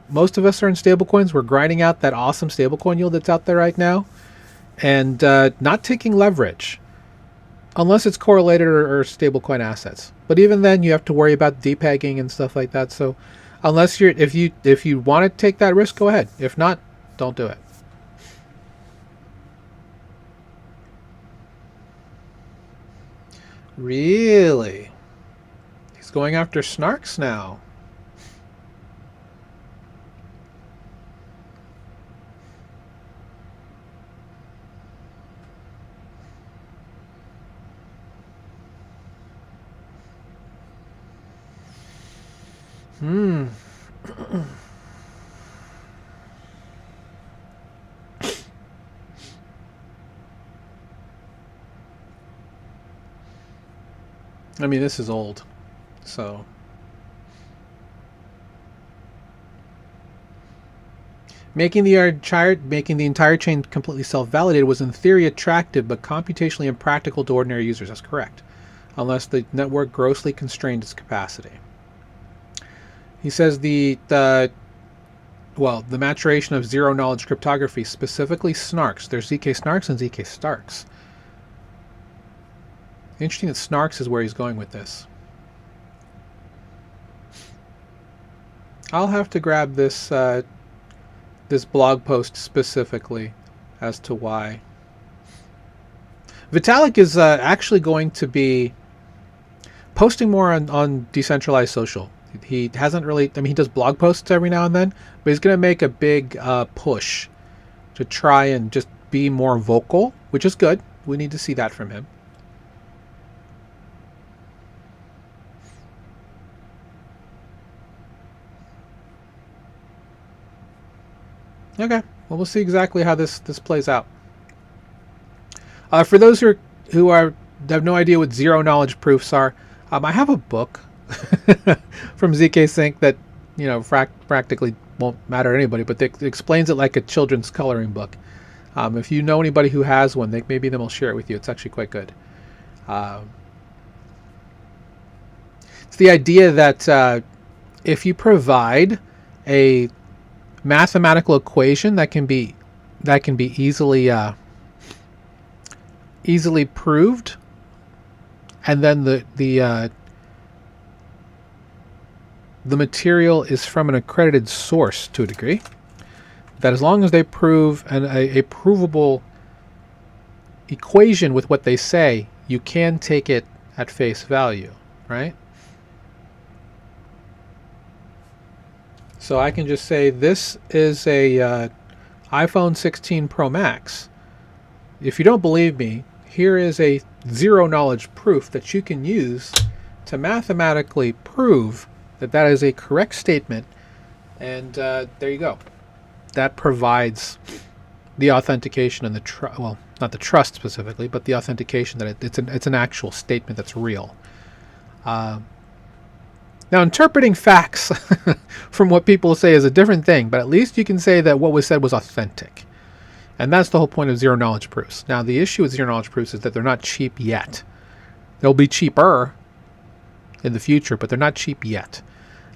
Most of us are in stablecoins. We're grinding out that awesome stablecoin yield that's out there right now, and not taking leverage unless it's correlated or stablecoin assets. But even then, you have to worry about depegging and stuff like that. So unless if you want to take that risk, go ahead. If not, don't do it. Really? He's going after Snarks now. I mean, this is old, so. Making the entire chain completely self-validated was in theory attractive, but computationally impractical to ordinary users. That's correct, unless the network grossly constrained its capacity. He says the maturation of zero-knowledge cryptography, specifically snarks. There's ZK snarks and ZK starks. Interesting that snarks is where he's going with this. I'll have to grab this this blog post specifically as to why. Vitalik is actually going to be posting more on decentralized social. He hasn't really, he does blog posts every now and then, but he's going to make a big push to try and just be more vocal, which is good. We need to see that from him. Okay, well, we'll see exactly how this plays out. For those who have no idea what zero knowledge proofs are, I have a book from ZK Sync that practically won't matter to anybody, but it explains it like a children's coloring book. If you know anybody who has one, maybe they'll share it with you. It's actually quite good. It's the idea that if you provide a mathematical equation that can be easily proved, and then the material is from an accredited source to a degree, that as long as they prove a provable equation with what they say, you can take it at face value, right? So I can just say this is a iPhone 16 Pro Max. If you don't believe me, here is a zero knowledge proof that you can use to mathematically prove that that is a correct statement, and there you go. That provides the authentication and well, not the trust specifically, but the authentication that it's an actual statement that's real. Now, interpreting facts from what people say is a different thing, but at least you can say that what was said was authentic. And that's the whole point of zero-knowledge proofs. Now, the issue with zero-knowledge proofs is that they're not cheap yet. They'll be cheaper in the future, but they're not cheap yet.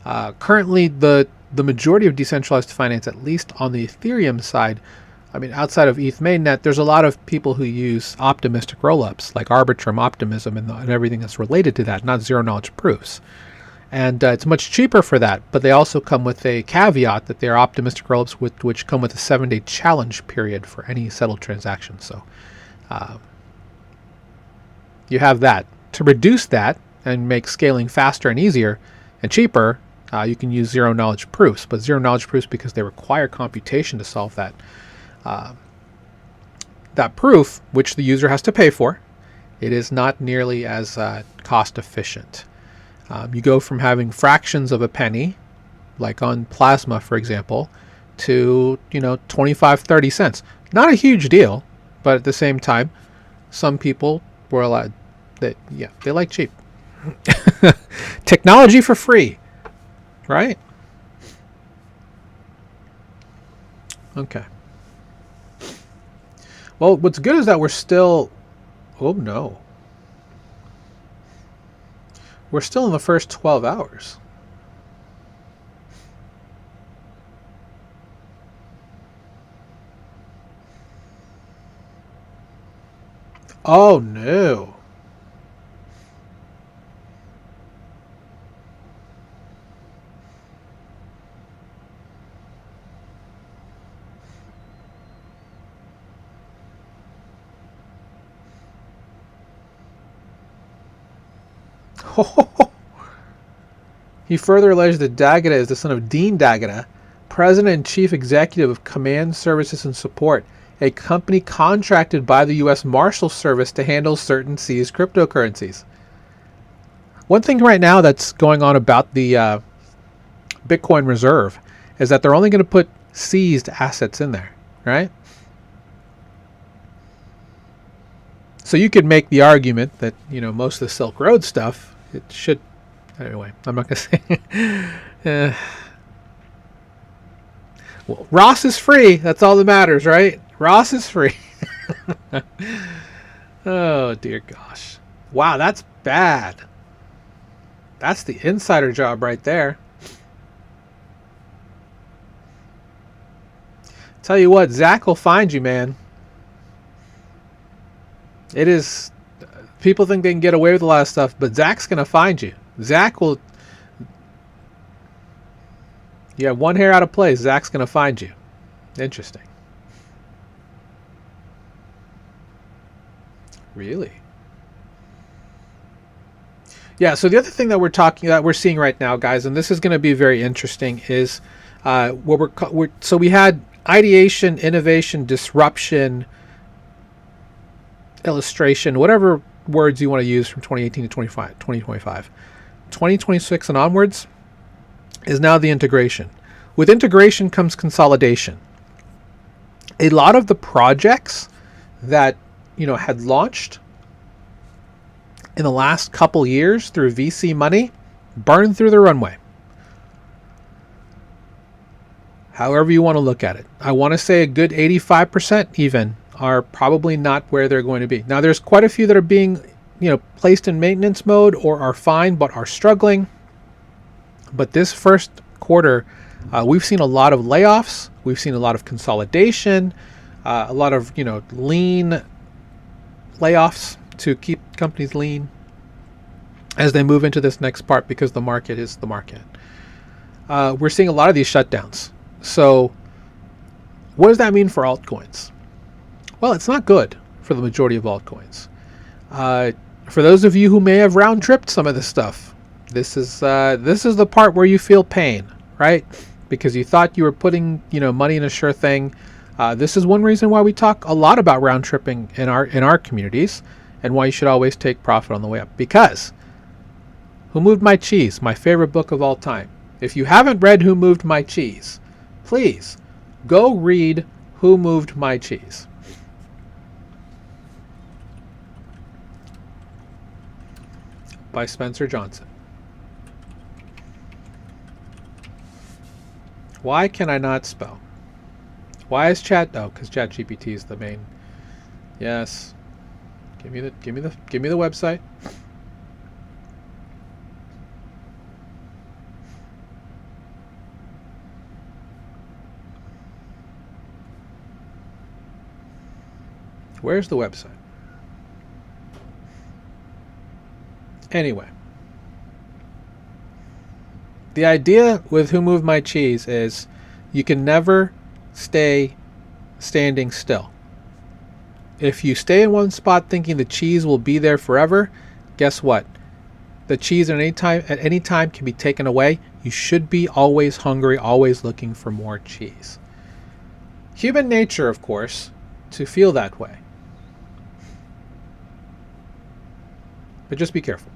Currently, the majority of decentralized finance, at least on the Ethereum side, I mean, outside of ETH mainnet, there's a lot of people who use optimistic rollups, like Arbitrum optimism and everything that's related to that, not zero-knowledge proofs. And it's much cheaper for that, but they also come with a caveat that they're optimistic rollups which come with a 7-day challenge period for any settled transaction. So you have that. To reduce that and make scaling faster and easier and cheaper, you can use zero-knowledge proofs. But zero-knowledge proofs, because they require computation to solve that, that proof, which the user has to pay for, it is not nearly as cost efficient. You go from having fractions of a penny, like on Plasma, for example, to 25, 30 cents. Not a huge deal, but at the same time, some people were allowed that they like cheap technology for free, right? Okay. Well, what's good is that we're still. Oh no. We're still in the first 12 hours. Oh no. He further alleged that D'Agata is the son of Dean D'Agata, President and Chief Executive of Command Services and Support, a company contracted by the U.S. Marshals Service to handle certain seized cryptocurrencies. One thing right now that's going on about the Bitcoin Reserve is that they're only going to put seized assets in there, right? So you could make the argument that, most of the Silk Road stuff, it should. Anyway, I'm not going to say. Well, Ross is free. That's all that matters, right? Ross is free. Oh, dear gosh. Wow, that's bad. That's the insider job right there. Tell you what, Zach will find you, man. It is. People think they can get away with a lot of stuff, but Zach's going to find you. Zach will. You have one hair out of place. Zach's going to find you. Interesting. Really? Yeah. So the other thing that we're seeing right now, guys, and this is going to be very interesting, is so we had ideation, innovation, disruption, illustration, whatever words you want to use from 2018 to 2025. 2026 and onwards is now the integration. With integration comes consolidation. A lot of the projects that had launched in the last couple years through VC money burned through the runway. However you want to look at it. I want to say a good 85% even are probably not where they're going to be. Now there's quite a few that are being, placed in maintenance mode or are fine but are struggling. But this first quarter, we've seen a lot of layoffs. We've seen a lot of consolidation, a lot of, lean layoffs to keep companies lean as they move into this next part, because the market is the market. We're seeing a lot of these shutdowns. So what does that mean for altcoins? Well, it's not good for the majority of altcoins. For those of you who may have round tripped some of this stuff, this is the part where you feel pain, right? Because you thought you were putting money in a sure thing. This is one reason why we talk a lot about round tripping in our communities, and why you should always take profit on the way up. Because Who Moved My Cheese, my favorite book of all time. If you haven't read Who Moved My Cheese, please go read Who Moved My Cheese. By Spencer Johnson. Why can I not spell? Why is chat? Oh, because ChatGPT is the main. Yes. Give me the website. Where's the website? Anyway, the idea with Who Moved My Cheese is you can never stay standing still. If you stay in one spot thinking the cheese will be there forever, guess what? The cheese at any time can be taken away. You should be always hungry, always looking for more cheese. Human nature, of course, to feel that way. But just be careful.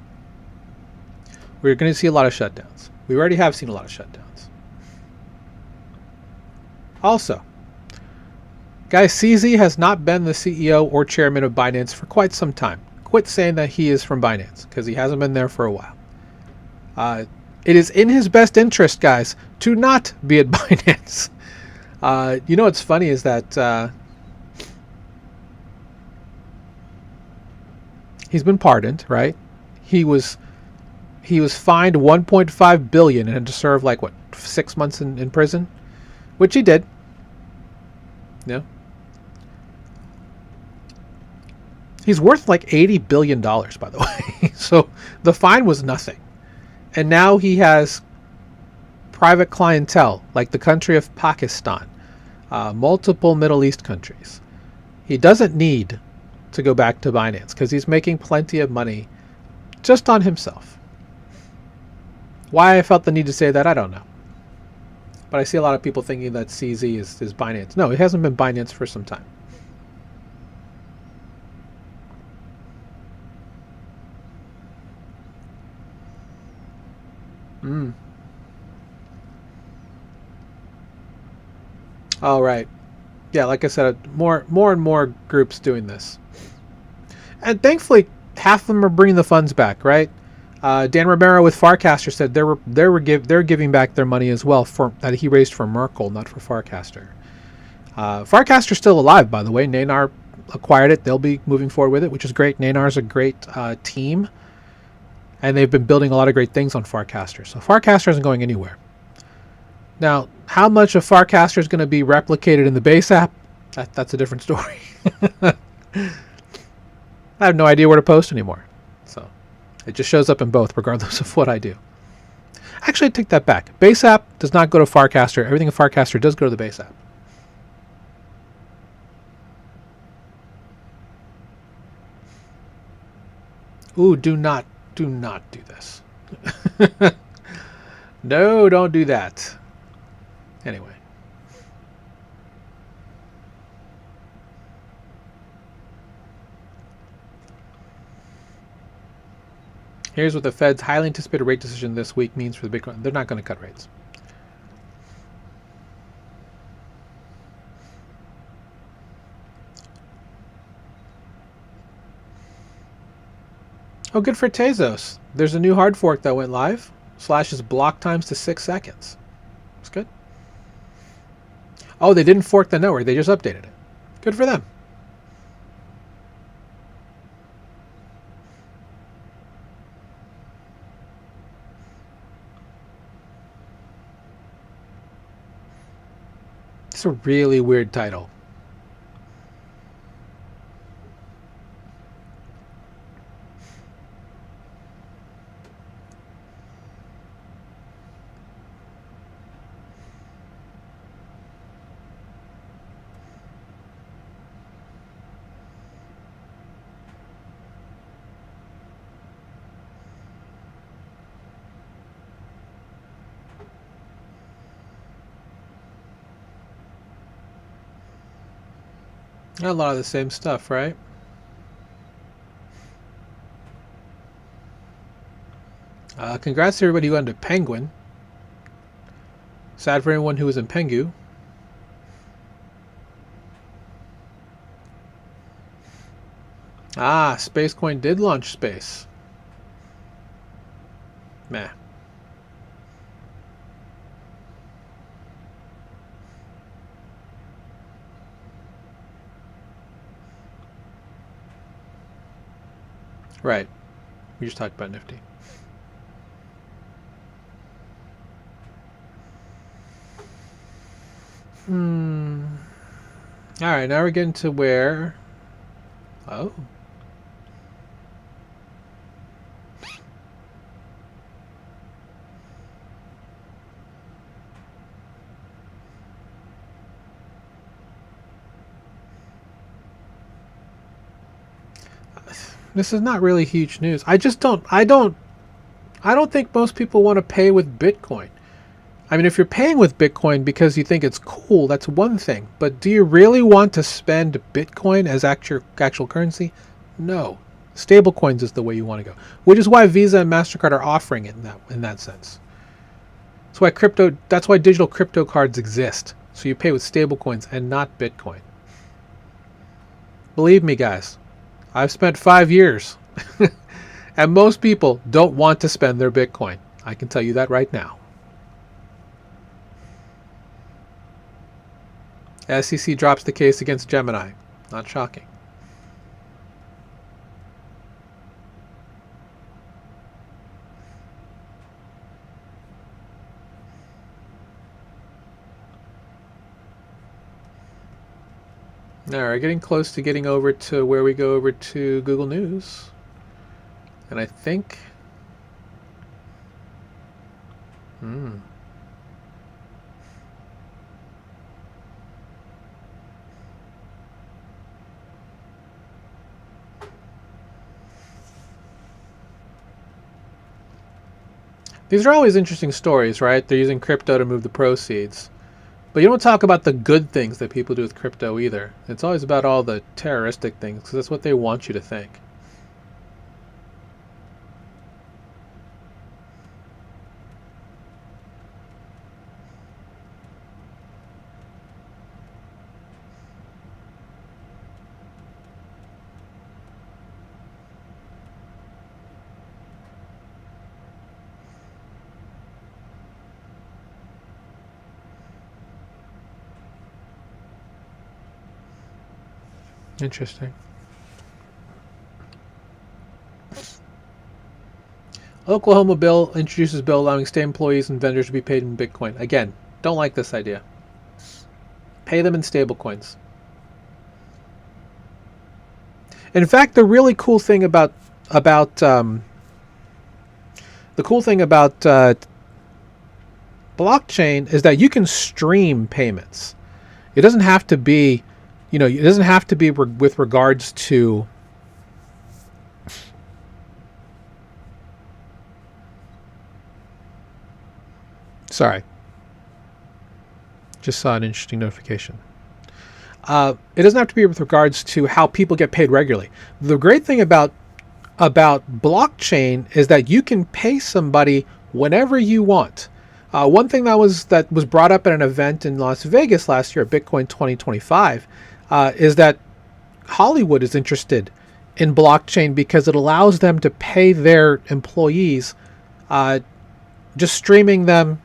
We're going to see a lot of shutdowns. We already have seen a lot of shutdowns. Also, guys, CZ has not been the CEO or chairman of Binance for quite some time. Quit saying that he is from Binance, because he hasn't been there for a while. It is in his best interest, guys, to not be at Binance. What's funny is that he's been pardoned, right? He was fined $1.5 billion and had to serve 6 months in prison, which he did. Yeah. He's worth $80 billion, by the way. So the fine was nothing. And now he has private clientele, like the country of Pakistan, multiple Middle East countries. He doesn't need to go back to Binance because he's making plenty of money just on himself. Why I felt the need to say that, I don't know. But I see a lot of people thinking that CZ is Binance. No, it hasn't been Binance for some time. All right. Yeah, like I said, more and more groups doing this. And thankfully, half of them are bringing the funds back, right? Dan Romero with Farcaster said they're giving back their money as well that he raised for Merkle, not for Farcaster. Farcaster's still alive, by the way. Nanar acquired it. They'll be moving forward with it, which is great. Nanar's a great team, and they've been building a lot of great things on Farcaster. So Farcaster isn't going anywhere. Now, how much of Farcaster is going to be replicated in the base app? That's a different story. I have no idea where to post anymore. So it just shows up in both, regardless of what I do. Actually, I take that back. Base app does not go to Farcaster. Everything in Farcaster does go to the base app. Ooh, do not do this. No, don't do that. Anyway. Here's what the Fed's highly anticipated rate decision this week means for the Bitcoin. They're not going to cut rates. Oh, good for Tezos. There's a new hard fork that went live. Slashes block times to 6 seconds. It's good. Oh, they didn't fork the network. They just updated it. Good for them. It's a really weird title. A lot of the same stuff, right? Congrats to everybody who got into Penguin. Sad for anyone who was in Pengu. Ah, Spacecoin did launch Space. Meh. Right. We just talked about Nifty. Alright, now we're getting to where... Oh. This is not really huge news. I don't think most people want to pay with Bitcoin. I mean, if you're paying with Bitcoin because you think it's cool, that's one thing. But do you really want to spend Bitcoin as actual currency? No. Stablecoins is the way you want to go, which is why Visa and MasterCard are offering it in that sense. That's why digital crypto cards exist. So you pay with stablecoins and not Bitcoin. Believe me, guys. I've spent 5 years, and most people don't want to spend their Bitcoin. I can tell you that right now. SEC drops the case against Gemini. Not shocking. All right, getting close to getting over to where we go over to Google News. And I think... These are always interesting stories, right? They're using crypto to move the proceeds. But you don't talk about the good things that people do with crypto either. It's always about all the terroristic things, because that's what they want you to think. Interesting. Oklahoma bill introduces bill allowing state employees and vendors to be paid in Bitcoin. Again, don't like this idea. Pay them in stablecoins. In fact, the really cool thing about blockchain is that you can stream payments. It doesn't have to be, it doesn't have to be with regards to sorry. Just saw an interesting notification. It doesn't have to be with regards to how people get paid regularly. The great thing about blockchain is that you can pay somebody whenever you want. One thing that was brought up at an event in Las Vegas last year at Bitcoin 2025 is that Hollywood is interested in blockchain because it allows them to pay their employees just streaming them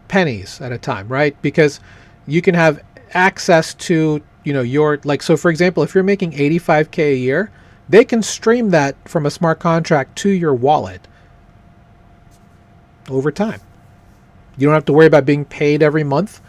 pennies at a time, right? Because you can have access to, your, like, so for example, if you're making 85K a year, they can stream that from a smart contract to your wallet over time. You don't have to worry about being paid every month.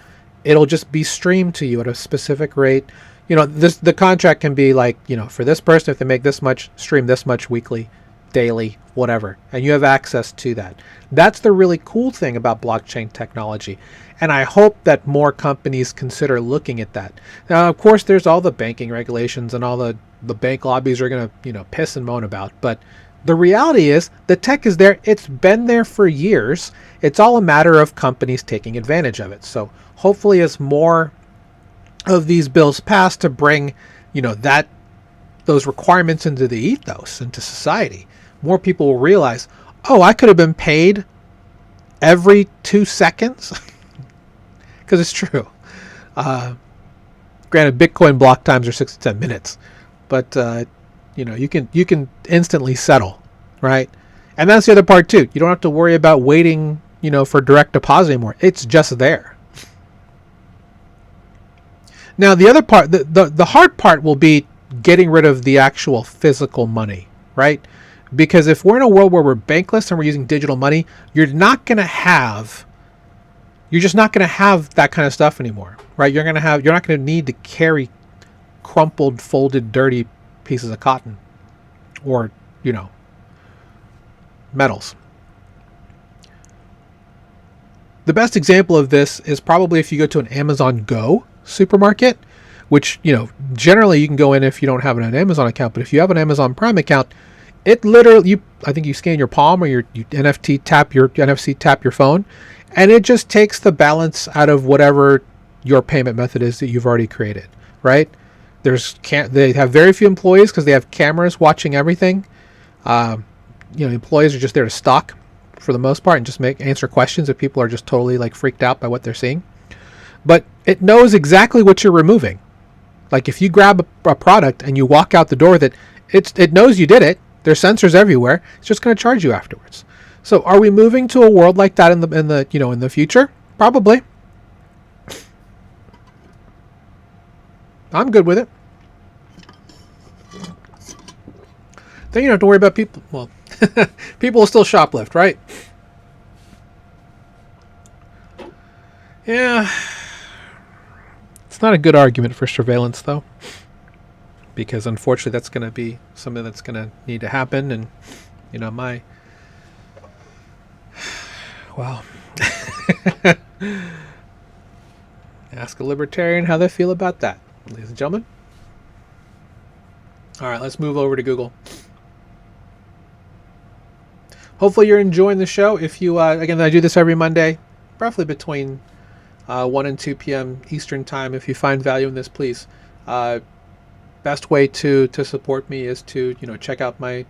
It'll just be streamed to you at a specific rate. The contract can be like, for this person, if they make this much, stream this much weekly, daily, whatever. And you have access to that. That's the really cool thing about blockchain technology. And I hope that more companies consider looking at that. Now, of course, there's all the banking regulations and all the bank lobbies are going to, piss and moan about. But the reality is the tech is there. It's been there for years. It's all a matter of companies taking advantage of it. So hopefully as more of these bills pass to bring, those requirements into the ethos, into society, more people will realize, oh, I could have been paid every 2 seconds. Because it's true. Granted, Bitcoin block times are 6 to 10 minutes, but you can instantly settle, right? And that's the other part too. You don't have to worry about waiting, for direct deposit anymore. It's just there. Now the other part, the hard part will be getting rid of the actual physical money, right? Because if we're in a world where we're bankless and we're using digital money, you're just not going to have that kind of stuff anymore, right? You're not going to need to carry crumpled, folded, dirty pieces of cotton or, metals. The best example of this is probably if you go to an Amazon Go supermarket, which, generally you can go in if you don't have an Amazon account, but if you have an Amazon Prime account, it literally, I think you scan your palm or you NFC tap your phone, and it just takes the balance out of whatever your payment method is that you've already created, right? They have very few employees because they have cameras watching everything. Employees are just there to stock for the most part and just answer questions if people are just totally like freaked out by what they're seeing. But it knows exactly what you're removing. Like if you grab a product and you walk out the door, that it knows you did it. There's sensors everywhere. It's just going to charge you afterwards. So are we moving to a world like that in the future? Probably. I'm good with it. Then you don't have to worry about people. Well, people will still shoplift, right? Yeah. It's not a good argument for surveillance, though. Because unfortunately, that's going to be something that's going to need to happen. And, well, ask a libertarian how they feel about that, ladies and gentlemen. All right, let's move over to Google. Hopefully you're enjoying the show. If you, again, I do this every Monday, roughly between 1 and 2 p.m. Eastern time. If you find value in this, please. Best way to support me is to check out my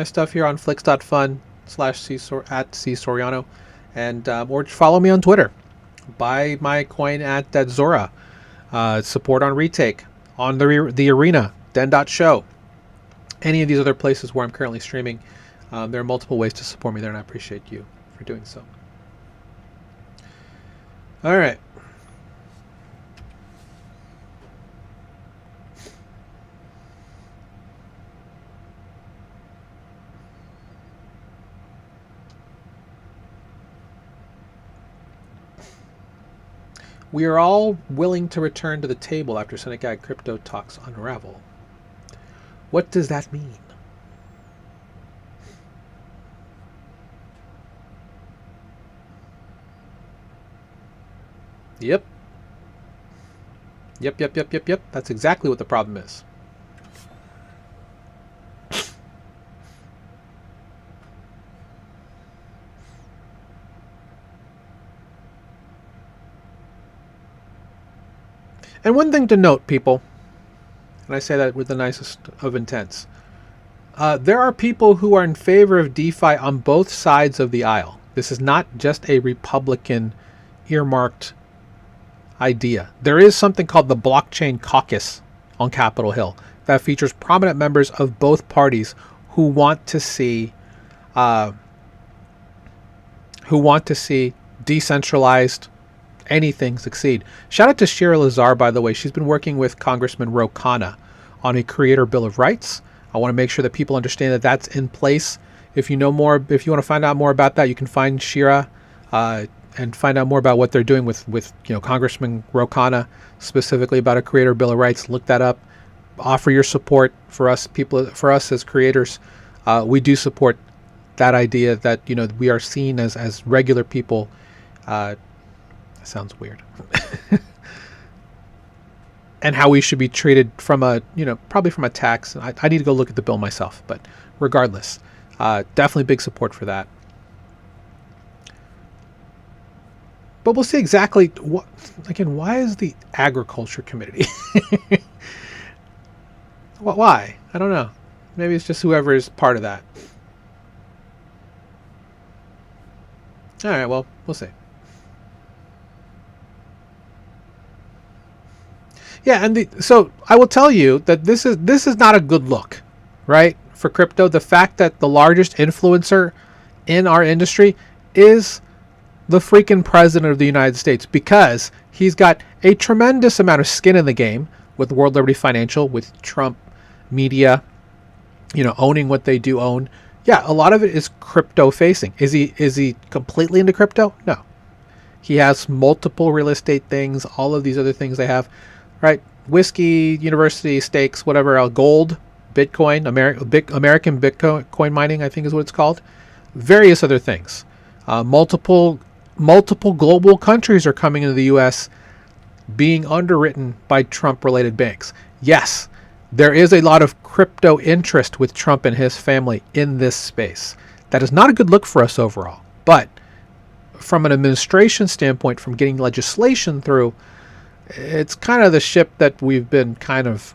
stuff here on flix.fun/@csoriano, and or follow me on Twitter. Buy my coin at that Zora. Support on Retake, on the Arena, Den.show, any of these other places where I'm currently streaming. There are multiple ways to support me there, and I appreciate you for doing so. All right. We are all willing to return to the table after Seneca crypto talks unravel. What does that mean? Yep. That's exactly what the problem is. And one thing to note, people, and I say that with the nicest of intents, there are people who are in favor of DeFi on both sides of the aisle. This is not just a Republican earmarked idea. There is something called the Blockchain Caucus on Capitol Hill. that features prominent members of both parties who want to see uh, decentralized anything succeed. Shout out to Shira Lazar, by the way. She's been working with Congressman Ro Khanna on a Creator Bill of Rights. I want to make sure that people understand that that's in place. If you want to find out more about that, you can find Shira and find out more about what they're doing with Congressman Ro Khanna, specifically about a Creator Bill of Rights. Look that up. Offer your support for us as creators. We do support that idea that we are seen as regular people. That sounds weird. And how we should be treated from probably from a tax. I need to go look at the bill myself, but regardless, definitely big support for that. But we'll see exactly what, again, why is the agriculture committee? Why? I don't know. Maybe it's just whoever is part of that. All right, well, we'll see. Yeah, and so I will tell you that this is not a good look, right? For crypto, the fact that the largest influencer in our industry is the freaking president of the United States, because he's got a tremendous amount of skin in the game with World Liberty Financial, with Trump Media, owning what they do own. Yeah, a lot of it is crypto facing. Is he completely into crypto? No. He has multiple real estate things, all of these other things they have, right? Whiskey, university, stakes, whatever else, gold, Bitcoin, American Bitcoin mining, I think is what it's called. Various other things. Multiple global countries are coming into the U.S. being underwritten by Trump-related banks. Yes, there is a lot of crypto interest with Trump and his family in this space. That is not a good look for us overall. But from an administration standpoint, from getting legislation through, it's kind of the ship that we've been kind of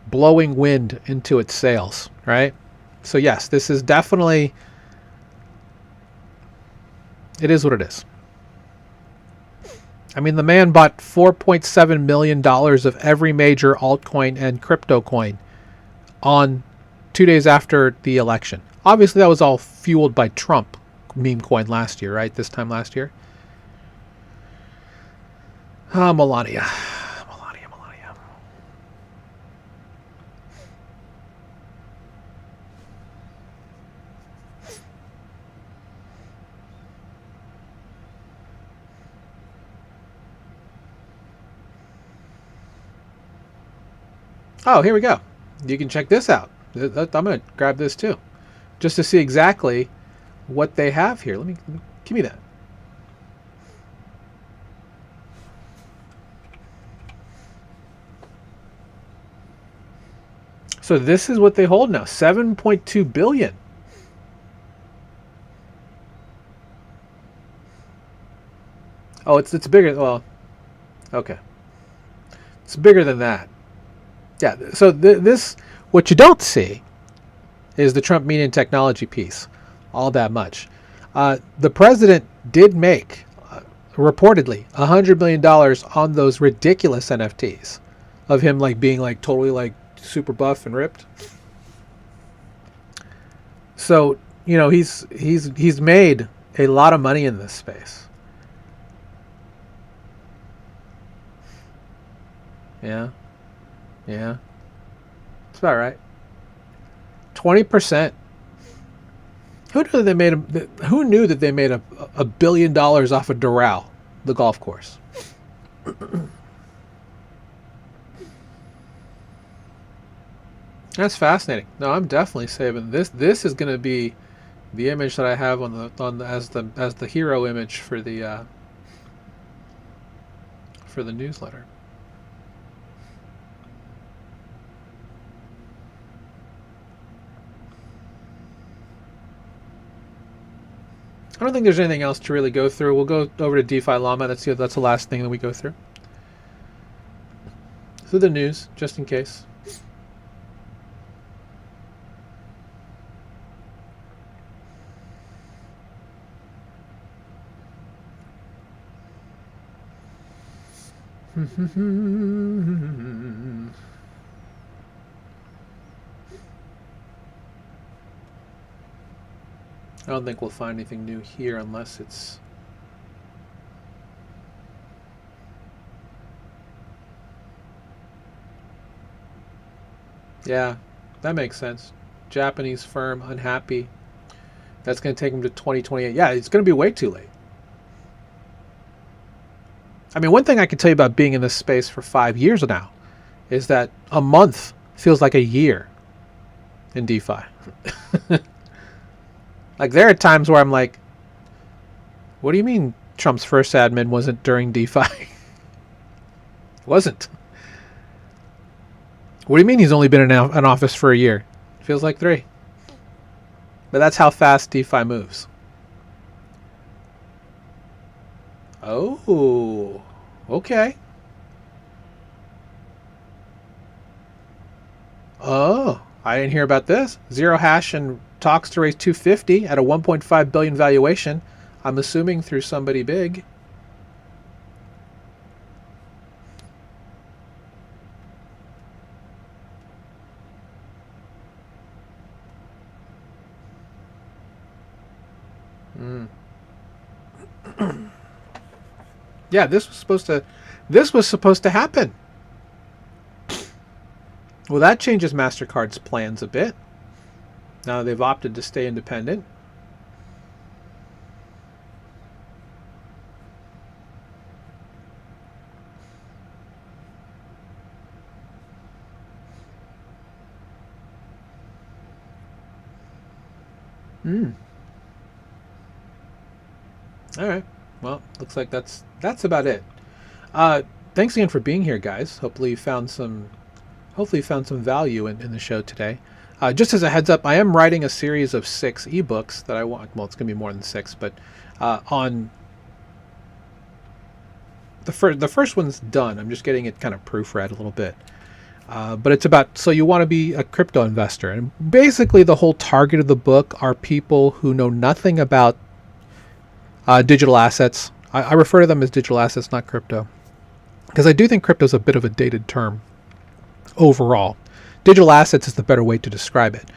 blowing wind into its sails, right? So yes, this is definitely, it is what it is. I mean, the man bought $4.7 million of every major altcoin and crypto coin on 2 days after the election. Obviously, that was all fueled by Trump meme coin last year, right? This time last year. Melania. Oh, here we go. You can check this out. I'm going to grab this too, just to see exactly what they have here. Give me that. So this is what they hold now, 7.2 billion. Oh, it's bigger. Well, okay. It's bigger than that. Yeah, so this, what you don't see is the Trump media and technology piece all that much. The president did make, reportedly, $100 million on those ridiculous NFTs of him being totally super buff and ripped. So, he's made a lot of money in this space. Yeah. Yeah. That's about right. 20%. Who knew that they made $1 billion off of Doral, the golf course? That's fascinating. No, I'm definitely saving this. This is going to be the image that I have as the hero image for the newsletter. I don't think there's anything else to really go through. We'll go over to DeFi Llama. That's the last thing that we go through. So the news, just in case. I don't think we'll find anything new here unless it's... Yeah, that makes sense. Japanese firm, unhappy. That's going to take them to 2028. Yeah, it's going to be way too late. I mean, one thing I can tell you about being in this space for 5 years now is that a month feels like a year in DeFi. Like, there are times where I'm like, what do you mean Trump's first admin wasn't during DeFi? It wasn't. What do you mean he's only been in an office for a year? Feels like 3. But that's how fast DeFi moves. Oh, okay. Oh, I didn't hear about this. Zero Hash and talks to raise 250 at a 1.5 billion valuation. I'm assuming through somebody big. Yeah, this was supposed to happen. Well, that changes MasterCard's plans a bit. Now they've opted to stay independent. All right. Well, looks like that's about it. Thanks again for being here, guys. Hopefully you found some value in the show today. Just as a heads up, I am writing a series of 6 ebooks that I want. Well, it's going to be more than 6, but on the first one's done. I'm just getting it kind of proofread a little bit. But it's about, so you want to be a crypto investor. And basically the whole target of the book are people who know nothing about digital assets. I refer to them as digital assets, not crypto, because I do think crypto is a bit of a dated term overall. Digital assets is the better way to describe it,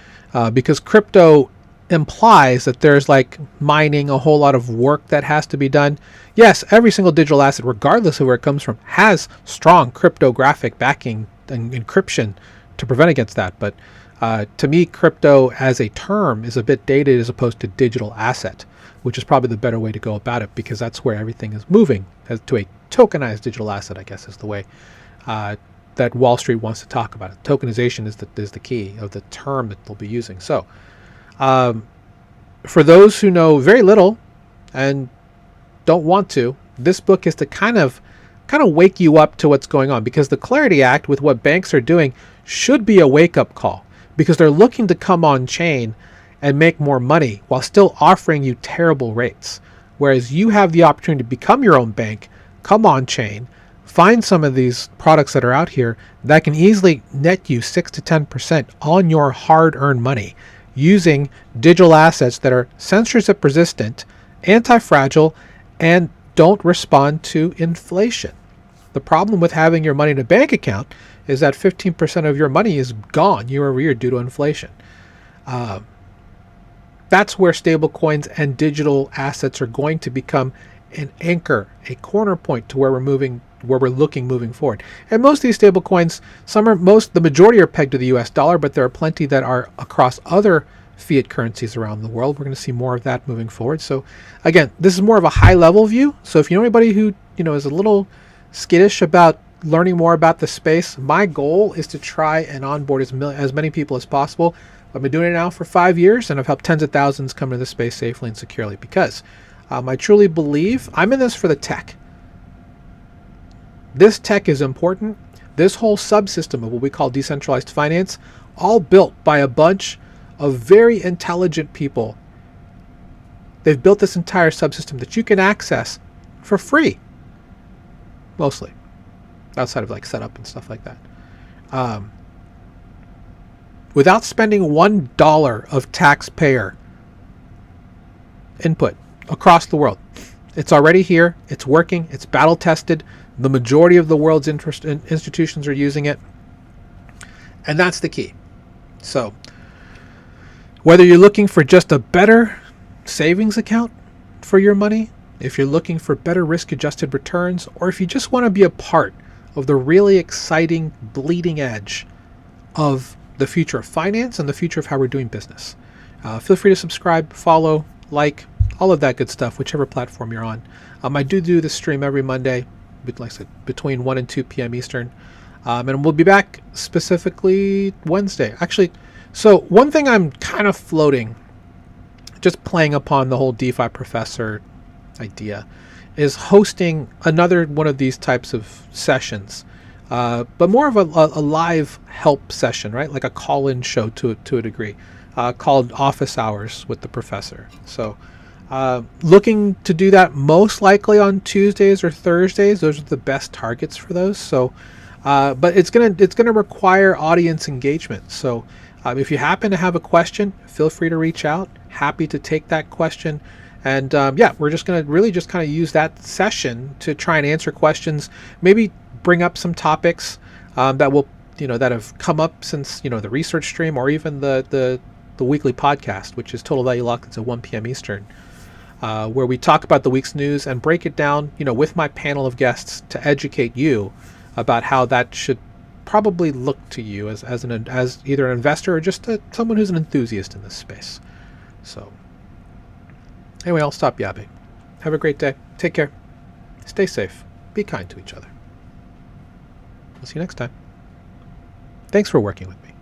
because crypto implies that there's like mining, a whole lot of work that has to be done. Yes, every single digital asset, regardless of where it comes from, has strong cryptographic backing and encryption to prevent against that. But to me, crypto as a term is a bit dated as opposed to digital asset, which is probably the better way to go about it, because that's where everything is moving as to a tokenized digital asset, I guess is the way that Wall Street wants to talk about it. Tokenization is the key of the term that they'll be using. So for those who know very little and don't want to, this book is to kind of wake you up to what's going on, because the Clarity Act with what banks are doing should be a wake-up call, because they're looking to come on chain and make more money while still offering you terrible rates. Whereas you have the opportunity to become your own bank, come on chain, find some of these products that are out here that can easily net you 6 to 10% on your hard-earned money using digital assets that are censorship resistant, anti-fragile, and don't respond to inflation. The problem with having your money in a bank account is that 15% of your money is gone year over year due to inflation. That's where stablecoins and digital assets are going to become an anchor, a corner point to where we're looking moving forward. And most of these stablecoins, the majority are pegged to the US dollar, but there are plenty that are across other fiat currencies around the world. We're going to see more of that moving forward. So again, this is more of a high level view. So if you know anybody who, is a little skittish about learning more about the space, my goal is to try and onboard as many people as possible. I've been doing it now for 5 years, and I've helped tens of thousands come into the space safely and securely, because I truly believe I'm in this for the tech. This tech is important. This whole subsystem of what we call decentralized finance, all built by a bunch of very intelligent people. They've built this entire subsystem that you can access for free, mostly, outside of like setup and stuff like that, without spending $1 of taxpayer input across the world. It's already here. It's working. It's battle tested. The majority of the world's institutions are using it, and that's the key. So whether you're looking for just a better savings account for your money, if you're looking for better risk-adjusted returns, or if you just want to be a part of the really exciting bleeding edge of the future of finance and the future of how we're doing business. Feel free to subscribe, follow, like, all of that good stuff, whichever platform you're on. I do this stream every Monday, like I said, between 1 and 2 p.m. Eastern. And we'll be back specifically Wednesday. Actually, so one thing I'm kind of floating, just playing upon the whole DeFi professor idea, is hosting another one of these types of sessions, but more of a live help session, right? Like a call-in show to a degree, called Office Hours with the Professor. So looking to do that most likely on Tuesdays or Thursdays. Those are the best targets for those. So, but it's gonna require audience engagement. So if you happen to have a question, feel free to reach out. Happy to take that question. And yeah, we're just going to really just kind of use that session to try and answer questions, maybe bring up some topics that will, that have come up since, the research stream, or even the weekly podcast, which is Total Value Lock. It's at 1 p.m. Eastern, where we talk about the week's news and break it down, with my panel of guests to educate you about how that should probably look to you as either an investor or just someone who's an enthusiast in this space. So anyway, I'll stop yapping. Have a great day. Take care. Stay safe. Be kind to each other. We'll see you next time. Thanks for working with me.